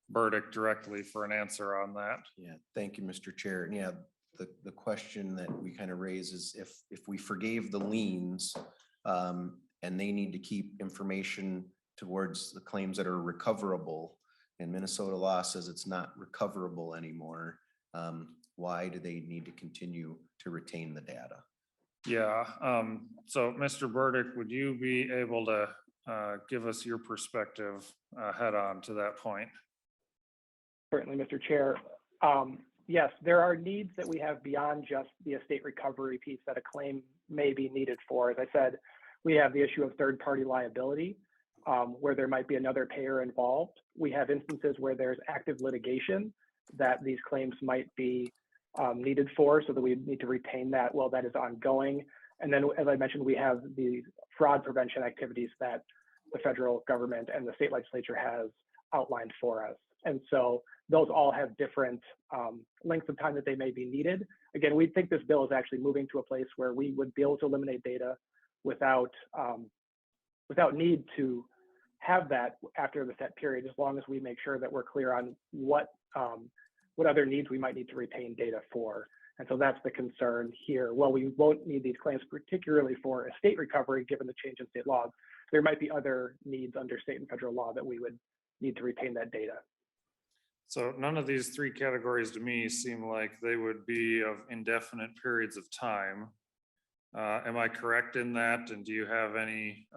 Burdick directly for an answer on that. Yeah, thank you, Mr. Chair. And yeah, the question that we kind of raise is if we forgave the liens and they need to keep information towards the claims that are recoverable, and Minnesota law says it's not recoverable anymore, why do they need to continue to retain the data? Yeah, so Mr. Burdick, would you be able to give us your perspective head on to that point? Certainly, Mr. Chair. Yes, there are needs that we have beyond just the estate recovery piece that a claim may be needed for. As I said, we have the issue of third-party liability, where there might be another payer involved. We have instances where there's active litigation that these claims might be needed for, so that we need to retain that while that is ongoing. And then, as I mentioned, we have the fraud prevention activities that the federal government and the state legislature has outlined for us. And so those all have different lengths of time that they may be needed. Again, we think this bill is actually moving to a place where we would be able to eliminate data without need to have that after the set period, as long as we make sure that we're clear on what other needs we might need to retain data for. And so that's the concern here. While we won't need these claims, particularly for estate recovery, given the change in state laws, there might be other needs under state and federal law that we would need to retain that data. So none of these three categories to me seem like they would be of indefinite periods of time. Am I correct in that? And do you have any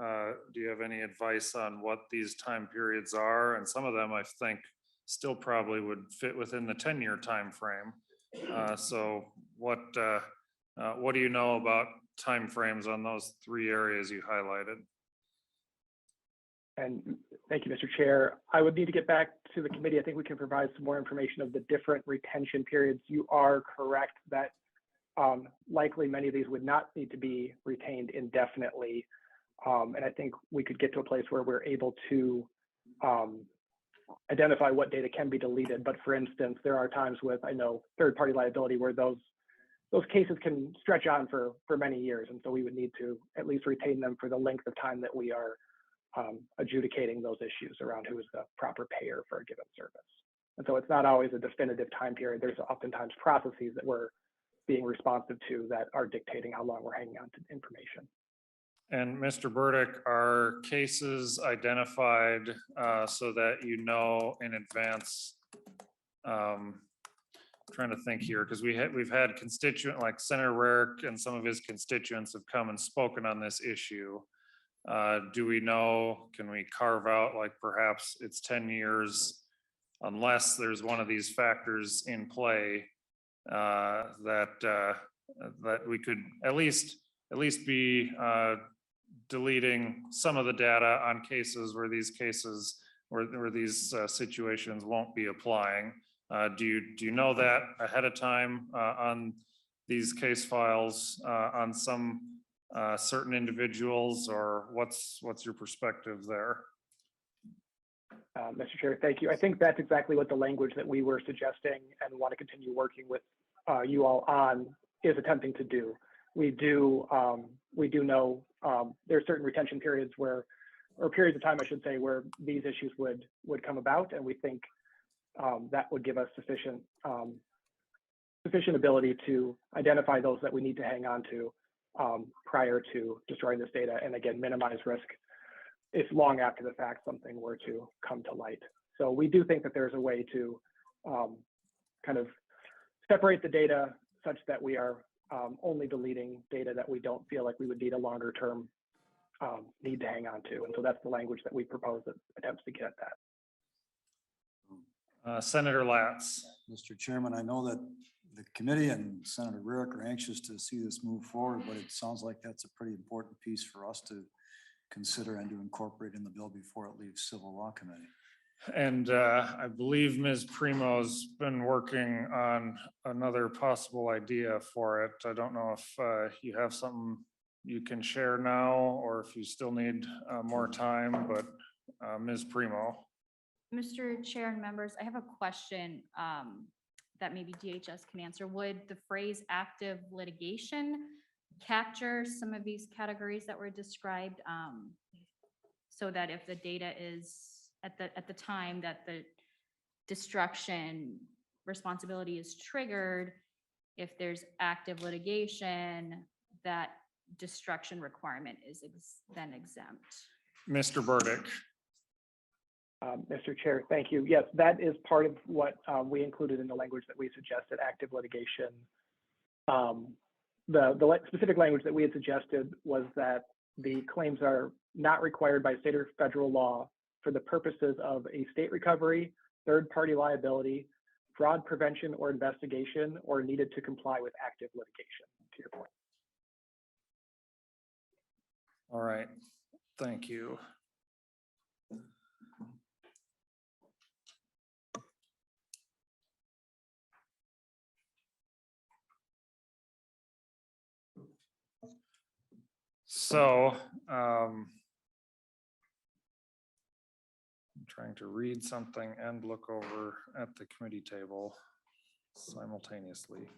advice on what these time periods are? And some of them I think still probably would fit within the 10-year time frame. So what do you know about timeframes on those three areas you highlighted? And thank you, Mr. Chair. I would need to get back to the committee. I think we can provide some more information of the different retention periods. You are correct that likely many of these would not need to be retained indefinitely. And I think we could get to a place where we're able to identify what data can be deleted. But for instance, there are times with, I know, third-party liability where those cases can stretch on for many years. And so we would need to at least retain them for the length of time that we are adjudicating those issues around who is the proper payer for a given service. And so it's not always a definitive time period. There's oftentimes processes that we're being responsive to that are dictating how long we're hanging on to information. And Mr. Burdick, are cases identified so that you know in advance? Trying to think here, because we've had constituent, like Senator Rarick and some of his constituents have come and spoken on this issue. Do we know, can we carve out, like perhaps it's 10 years unless there's one of these factors in play that we could at least be deleting some of the data on cases where these cases where these situations won't be applying. Do you know that ahead of time on these case files on some certain individuals, or what's your perspective there? Mr. Chair, thank you. I think that's exactly what the language that we were suggesting and want to continue working with you all on is attempting to do. We do know there are certain retention periods where, or periods of time, I should say, where these issues would come about, and we think that would give us sufficient ability to identify those that we need to hang on to prior to destroying this data, and again, minimize risk if long after the fact something were to come to light. So we do think that there's a way to kind of separate the data such that we are only deleting data that we don't feel like we would need a longer term need to hang on to. And so that's the language that we propose that attempts to get at that. Senator Latz. Mr. Chairman, I know that the committee and Senator Rarick are anxious to see this move forward, but it sounds like that's a pretty important piece for us to consider and to incorporate in the bill before it leaves Civil Law Committee. And I believe Ms. Primo's been working on another possible idea for it. I don't know if you have something you can share now, or if you still need more time, but Ms. Primo. Mr. Chair and members, I have a question that maybe DHS can answer. Would the phrase active litigation capture some of these categories that were described, so that if the data is at the time that the destruction responsibility is triggered, if there's active litigation, that destruction requirement is then exempt? Mr. Burdick. Mr. Chair, thank you. Yes, that is part of what we included in the language that we suggested, active litigation. The specific language that we had suggested was that the claims are not required by state or federal law for the purposes of a state recovery, third-party liability, fraud prevention or investigation, or needed to comply with active litigation, to your point. All right, thank you. So, I'm trying to read something and look over at the committee table simultaneously.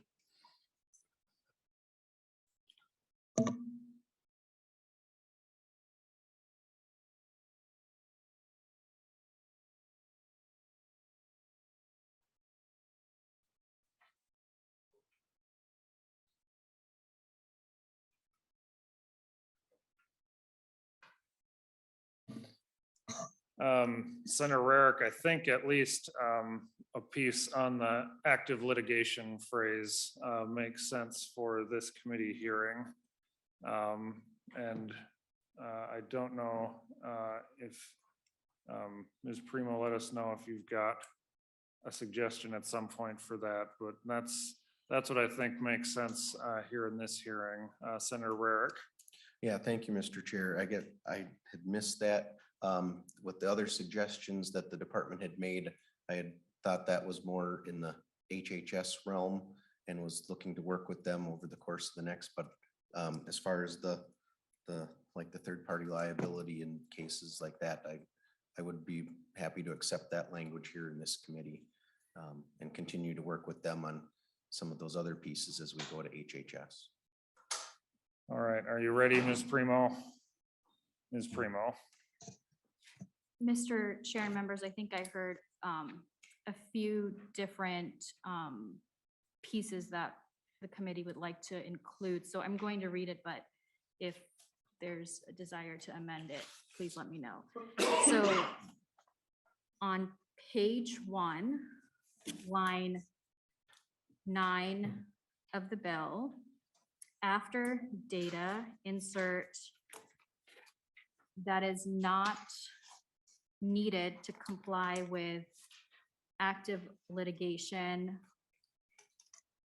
Senator Rarick, I think at least a piece on the active litigation phrase makes sense for this committee hearing. And I don't know if Ms. Primo, let us know if you've got a suggestion at some point for that, but that's what I think makes sense here in this hearing. Senator Rarick. Yeah, thank you, Mr. Chair. I had missed that. With the other suggestions that the department had made, I had thought that was more in the HHS realm and was looking to work with them over the course of the next, but as far as the like the third party liability in cases like that, I would be happy to accept that language here in this committee and continue to work with them on some of those other pieces as we go to HHS. All right, are you ready, Ms. Primo? Ms. Primo, Mr. Chair and members, I think I heard a few different pieces that the committee would like to include. So I'm going to read it, but if there's a desire to amend it, please let me know. So on page 1, line 9 of the bill, after data, insert that is not needed to comply with active litigation,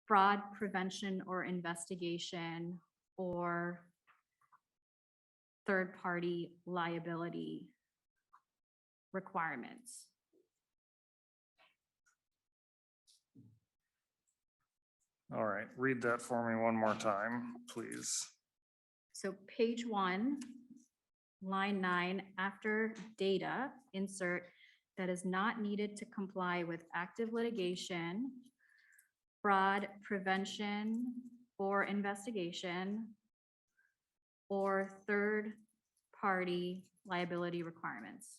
fraud prevention or investigation, or third-party liability requirements. all right, read that for me one more time, please. So page 1, line 9, after data, insert that is not needed to comply with active litigation, fraud prevention or investigation, or third-party liability requirements.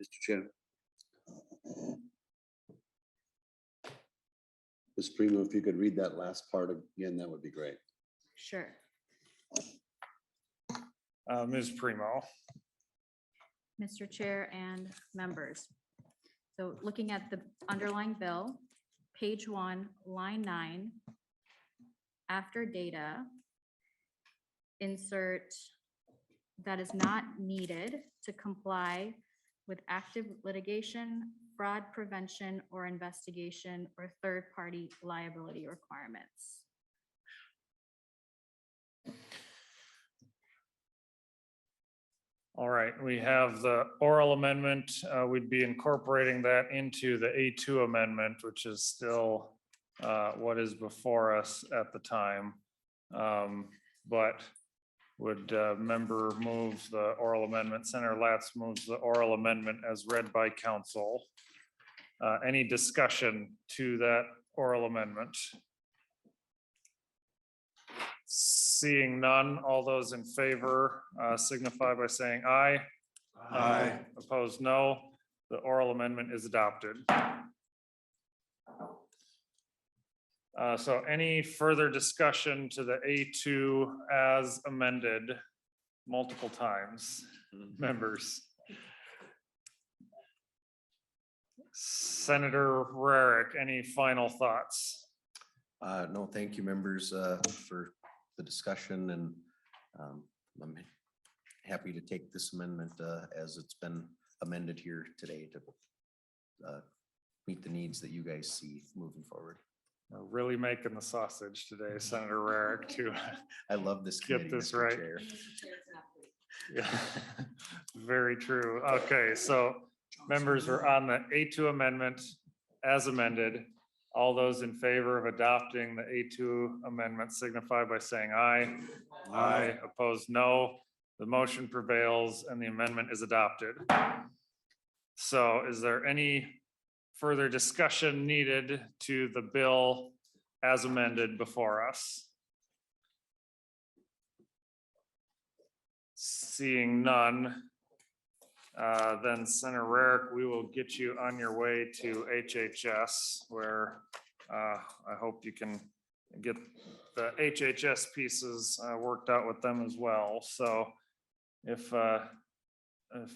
Mr. Chair. Ms. Primo, if you could read that last part again, that would be great. Sure. Ms. Primo, Mr. Chair and members. So looking at the underlying bill, page 1, line 9, after data, insert that is not needed to comply with active litigation, fraud prevention or investigation, or third-party liability requirements. all right, we have the oral amendment. We'd be incorporating that into the A2 amendment, which is still what is before us at the time. But would member move the oral amendment? Senator Latz moves the oral amendment as read by council. Any discussion to that oral amendment? Seeing none, all those in favor signify by saying aye. Aye. Opposed, no. The oral amendment is adopted. So any further discussion to the A2 as amended multiple times, members? Senator Rarick, any final thoughts? No, thank you, members, for the discussion, and I'm happy to take this amendment as it's been amended here today to meet the needs that you guys see moving forward. We're really making the sausage today, Senator Rarick, to I love this get committee, this Mr. right. Chair. Yeah, very true. Okay, so members are on the A2 amendment as amended. All those in favor of adopting the A2 amendment signify by saying aye. Aye. Opposed, no. The motion prevails and the amendment is adopted. So is there any further discussion needed to the bill as amended before us? Seeing none, then Senator Rarick, we will get you on your way to HHS, where I hope you can get the HHS pieces worked out with them as well. So if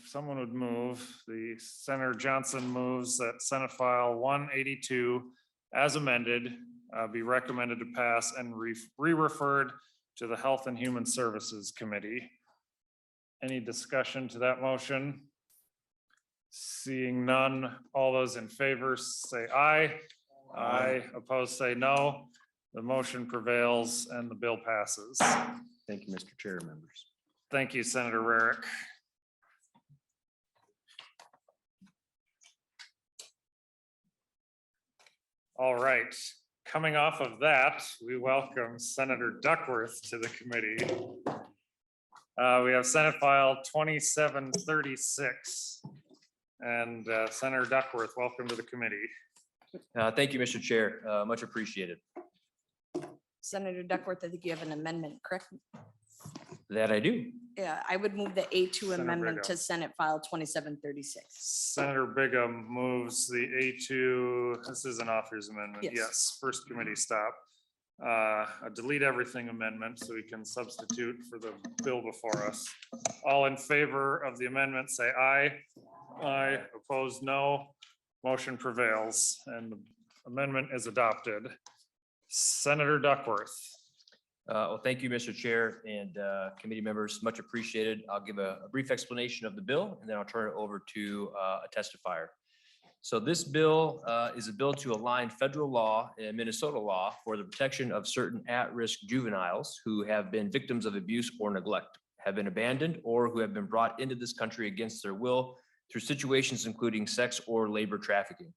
someone would move, the Senator Johnson moves that Senate File 182 as amended be recommended to pass and re-referred to the Health and Human Services Committee. Any discussion to that motion? Seeing none, all those in favor say aye. Aye. Opposed say no. The motion prevails and the bill passes. Thank you, Mr. Chair, members. Thank you, Senator Rarick. All right, coming off of that, we welcome Senator Duckworth to the committee. We have Senate File 2736. And Senator Duckworth, welcome to the committee. Thank you, Mr. Chair. Much appreciated. Senator Duckworth, I think you have an amendment, correct? That I do. Yeah, I would move the A2 Senator amendment to Bigham. Senate File 2736. Senator Bigham moves the A2, this is an author's amendment, Yes. yes, first committee stop. A delete everything amendment so we can substitute for the bill before us. All in favor of the amendment, say aye. Aye, opposed, no. Motion prevails and the amendment is adopted. Senator Duckworth. Well, thank you, Mr. Chair and committee members. Much appreciated. I'll give a brief explanation of the bill and then I'll turn it over to a testifier. So this bill is a bill to align federal law and Minnesota law for the protection of certain at-risk juveniles who have been victims of abuse or neglect, have been abandoned, or who have been brought into this country against their will through situations including sex or labor trafficking.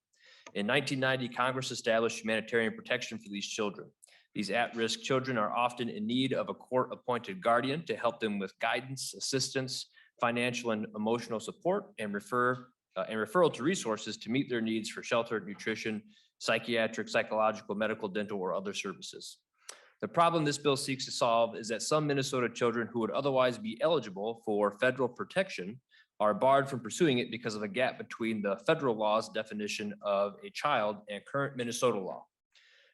In 1990, Congress established humanitarian protection for these children. These at-risk children are often in need of a court-appointed guardian to help them with guidance, assistance, financial and emotional support, and referral to resources to meet their needs for shelter, nutrition, psychiatric, psychological, medical, dental, or other services. The problem this bill seeks to solve is that some Minnesota children who would otherwise be eligible for federal protection are barred from pursuing it because of a gap between the federal law's definition of a child and current Minnesota law.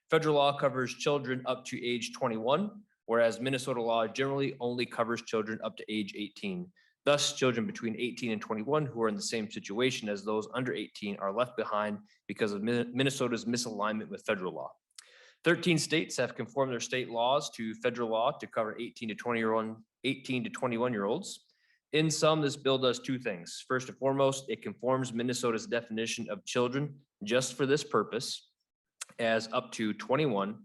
Federal law covers children up to age 21, whereas Minnesota law generally only covers children up to age 18. Thus, children between 18 and 21 who are in the same situation as those under 18 are left behind because of Minnesota's misalignment with federal law. 13 states have conformed their state laws to federal law to cover 18 to 21-year-olds. In sum, this bill does two things. First and foremost, it conforms Minnesota's definition of children just for this purpose as up to 21,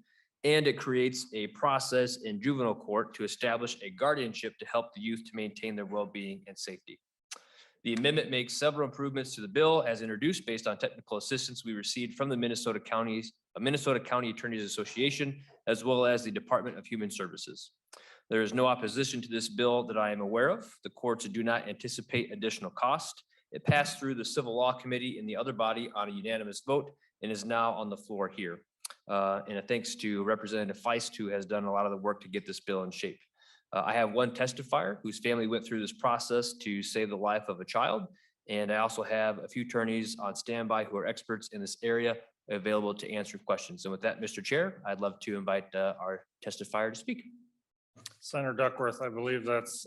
and it creates a process in juvenile court to establish a guardianship to help the youth to maintain their well-being and safety. The amendment makes several improvements to the bill as introduced based on technical assistance we received from the Minnesota County Attorneys Association, as well as the Department of Human Services. There is no opposition to this bill that I am aware of. The courts do not anticipate additional cost. It passed through the Civil Law Committee and the other body on a unanimous vote and is now on the floor here. And a thanks to Representative Feist, who has done a lot of the work to get this bill in shape. I have one testifier whose family went through this process to save the life of a child. And I also have a few attorneys on standby who are experts in this area available to answer questions. And with that, Mr. Chair, I'd love to invite our testifier to speak. Senator Duckworth, I believe that's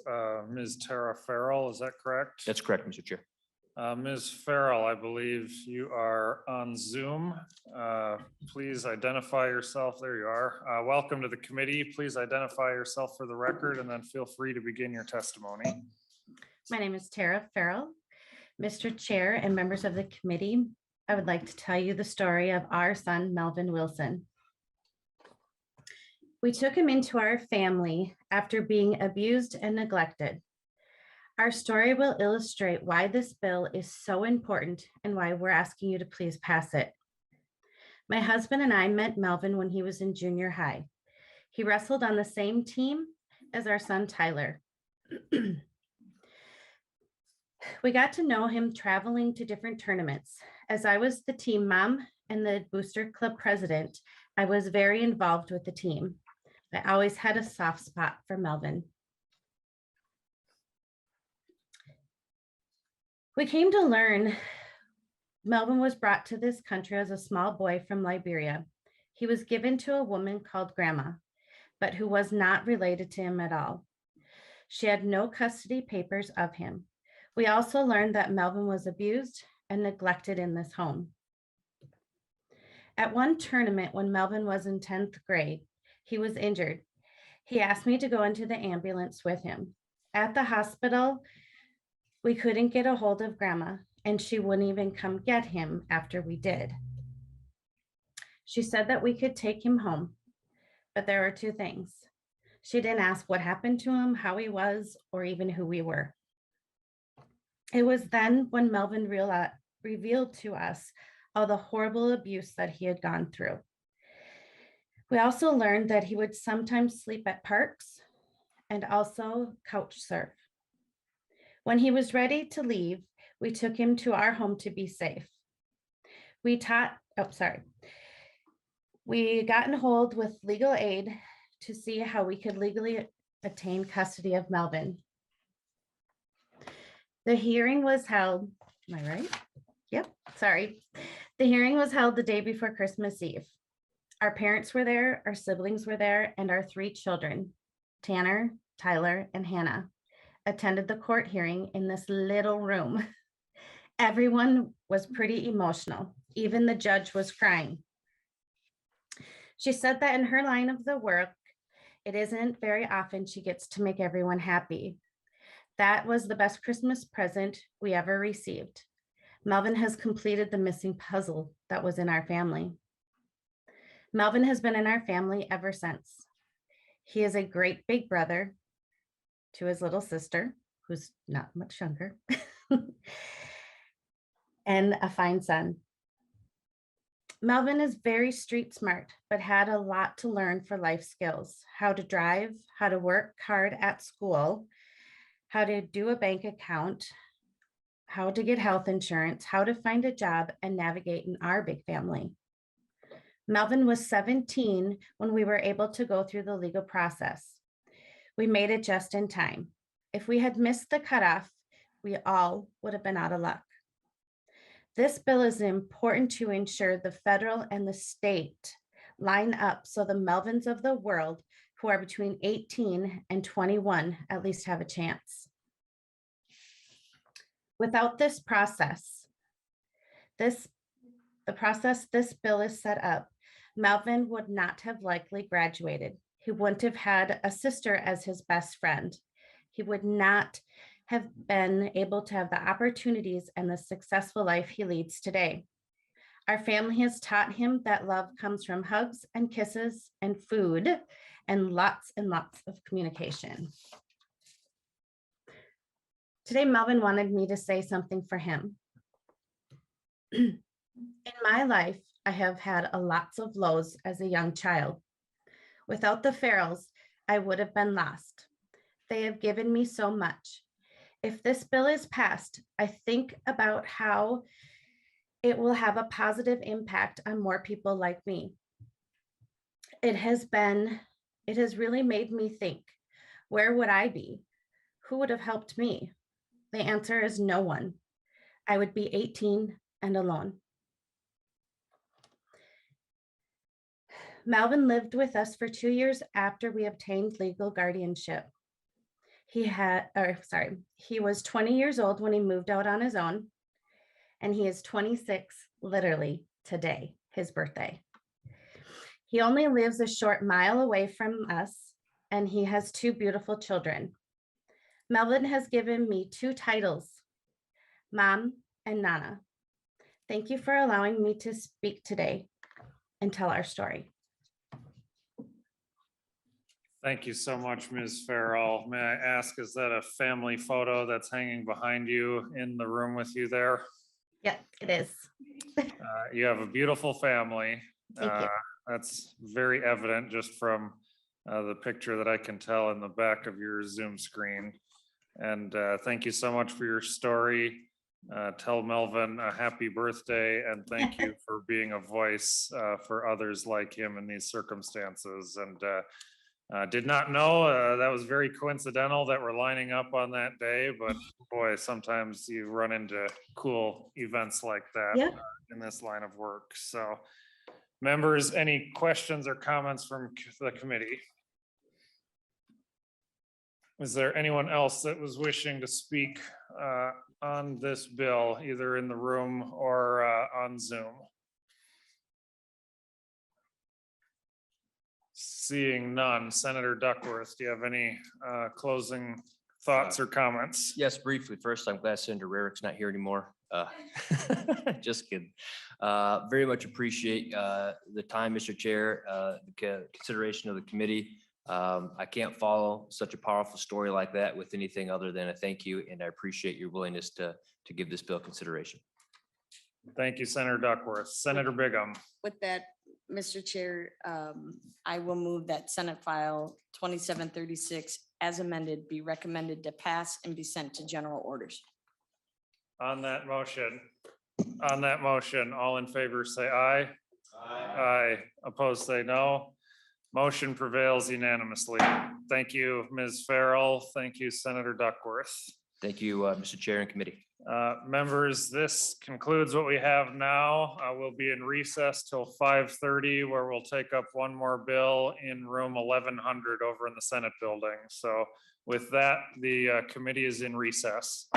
Ms. Tara Farrell, is that correct? That's correct, Mr. Chair. Ms. Farrell, I believe you are on Zoom. Please identify yourself. There you are. Welcome to the committee. Please identify yourself for the record and then feel free to begin your testimony. My name is Tara Farrell. Mr. Chair and members of the committee, I would like to tell you the story of our son, Melvin Wilson. We took him into our family after being abused and neglected. Our story will illustrate why this bill is so important and why we're asking you to please pass it. My husband and I met Melvin when he was in junior high. He wrestled on the same team as our son, Tyler. We got to know him traveling to different tournaments. As I was the team mom and the booster club president, I was very involved with the team. I always had a soft spot for Melvin. We came to learn Melvin was brought to this country as a small boy from Liberia. He was given to a woman called Grandma, but who was not related to him at all. She had no custody papers of him. We also learned that Melvin was abused and neglected in this home. At one tournament when Melvin was in 10th grade, he was injured. He asked me to go into the ambulance with him. At the hospital, we couldn't get a hold of Grandma, and she wouldn't even come get him after we did. She said that we could take him home. but there were two things. She didn't ask what happened to him, how he was, or even who we were. It was then when Melvin revealed to us all the horrible abuse that he had gone through. We also learned that he would sometimes sleep at parks and also couch surf. When he was ready to leave, we took him to our home to be safe. We got in hold with legal aid to see how we could legally obtain custody of Melvin. The hearing was held, am I right? Yep, sorry. The hearing was held the day before Christmas Eve. Our parents were there, our siblings were there, and our 3 children, Tanner, Tyler, and Hannah, attended the court hearing in this little room. Everyone was pretty emotional. Even the judge was crying. She said that in her line of the work, it isn't very often she gets to make everyone happy. That was the best Christmas present we ever received. Melvin has completed the missing puzzle that was in our family. Melvin has been in our family ever since. He is a great big brother to his little sister, who's not much younger, and a fine son. Melvin is very street smart, but had a lot to learn for life skills, how to drive, how to work hard at school, how to do a bank account, how to get health insurance, how to find a job and navigate in our big family. Melvin was 17 when we were able to go through the legal process. We made it just in time. If we had missed the cutoff, we all would have been out of luck. This bill is important to ensure the federal and the state line up so the Melvins of the world who are between 18 and 21 at least have a chance. Without this process, the process this bill is set up, Melvin would not have likely graduated. He wouldn't have had a sister as his best friend. He would not have been able to have the opportunities and the successful life he leads today. Our family has taught him that love comes from hugs and kisses and food and lots of communication. Today, Melvin wanted me to say something for him. In my life, I have had lots of lows as a young child. Without the Farrells, I would have been lost. They have given me so much. If this bill is passed, I think about how it will have a positive impact on more people like me. It has really made me think, where would I be? Who would have helped me? The answer is no one. I would be 18 and alone. Melvin lived with us for 2 years after we obtained legal guardianship. He was 20 years old when he moved out on his own, and he is 26 literally today, his birthday. He only lives a short mile away from us, and he has 2 beautiful children. Melvin has given me 2 titles, Mom and Nana. Thank you for allowing me to speak today and tell our story. Thank you so much, Ms. Farrell. May I ask, is that a family photo that's hanging behind you in the room with you there? Yep, it is. You have a beautiful family. Thank you. That's very evident just from the picture that I can tell in the back of your Zoom screen. And thank you so much for your story. Tell Melvin a happy birthday and thank you for being a voice for others like him in these circumstances. And did not know that was very coincidental that we're lining up on that day, but boy, sometimes you run into cool events like that in this line of work. So members, any questions or comments from the committee? Is there anyone else that was wishing to speak on this bill, either in the room or on Zoom? Seeing none, Senator Duckworth, do you have any closing thoughts or comments? Yes, briefly. First, I'm glad Senator Rarick's not here anymore. Uh, Just kidding. Very much appreciate the time, Mr. Chair, the consideration of the committee. I can't follow such a powerful story like that with anything other than a thank you, and I appreciate your willingness to give this bill consideration. Thank you, Senator Duckworth. Senator Bigham. With that, Mr. Chair, I will move that Senate File 2736 as amended be recommended to pass and be sent to general orders. On that motion, all in favor, say aye. Aye. Opposed, say no. Motion prevails unanimously. Thank you, Ms. Farrell. Thank you, Senator Duckworth. Thank you, Mr. Chair and committee. Members, this concludes what we have now. We'll be in recess till 5:30, where we'll take up one more bill in room 1100 over in the Senate building. So with that, the committee is in recess.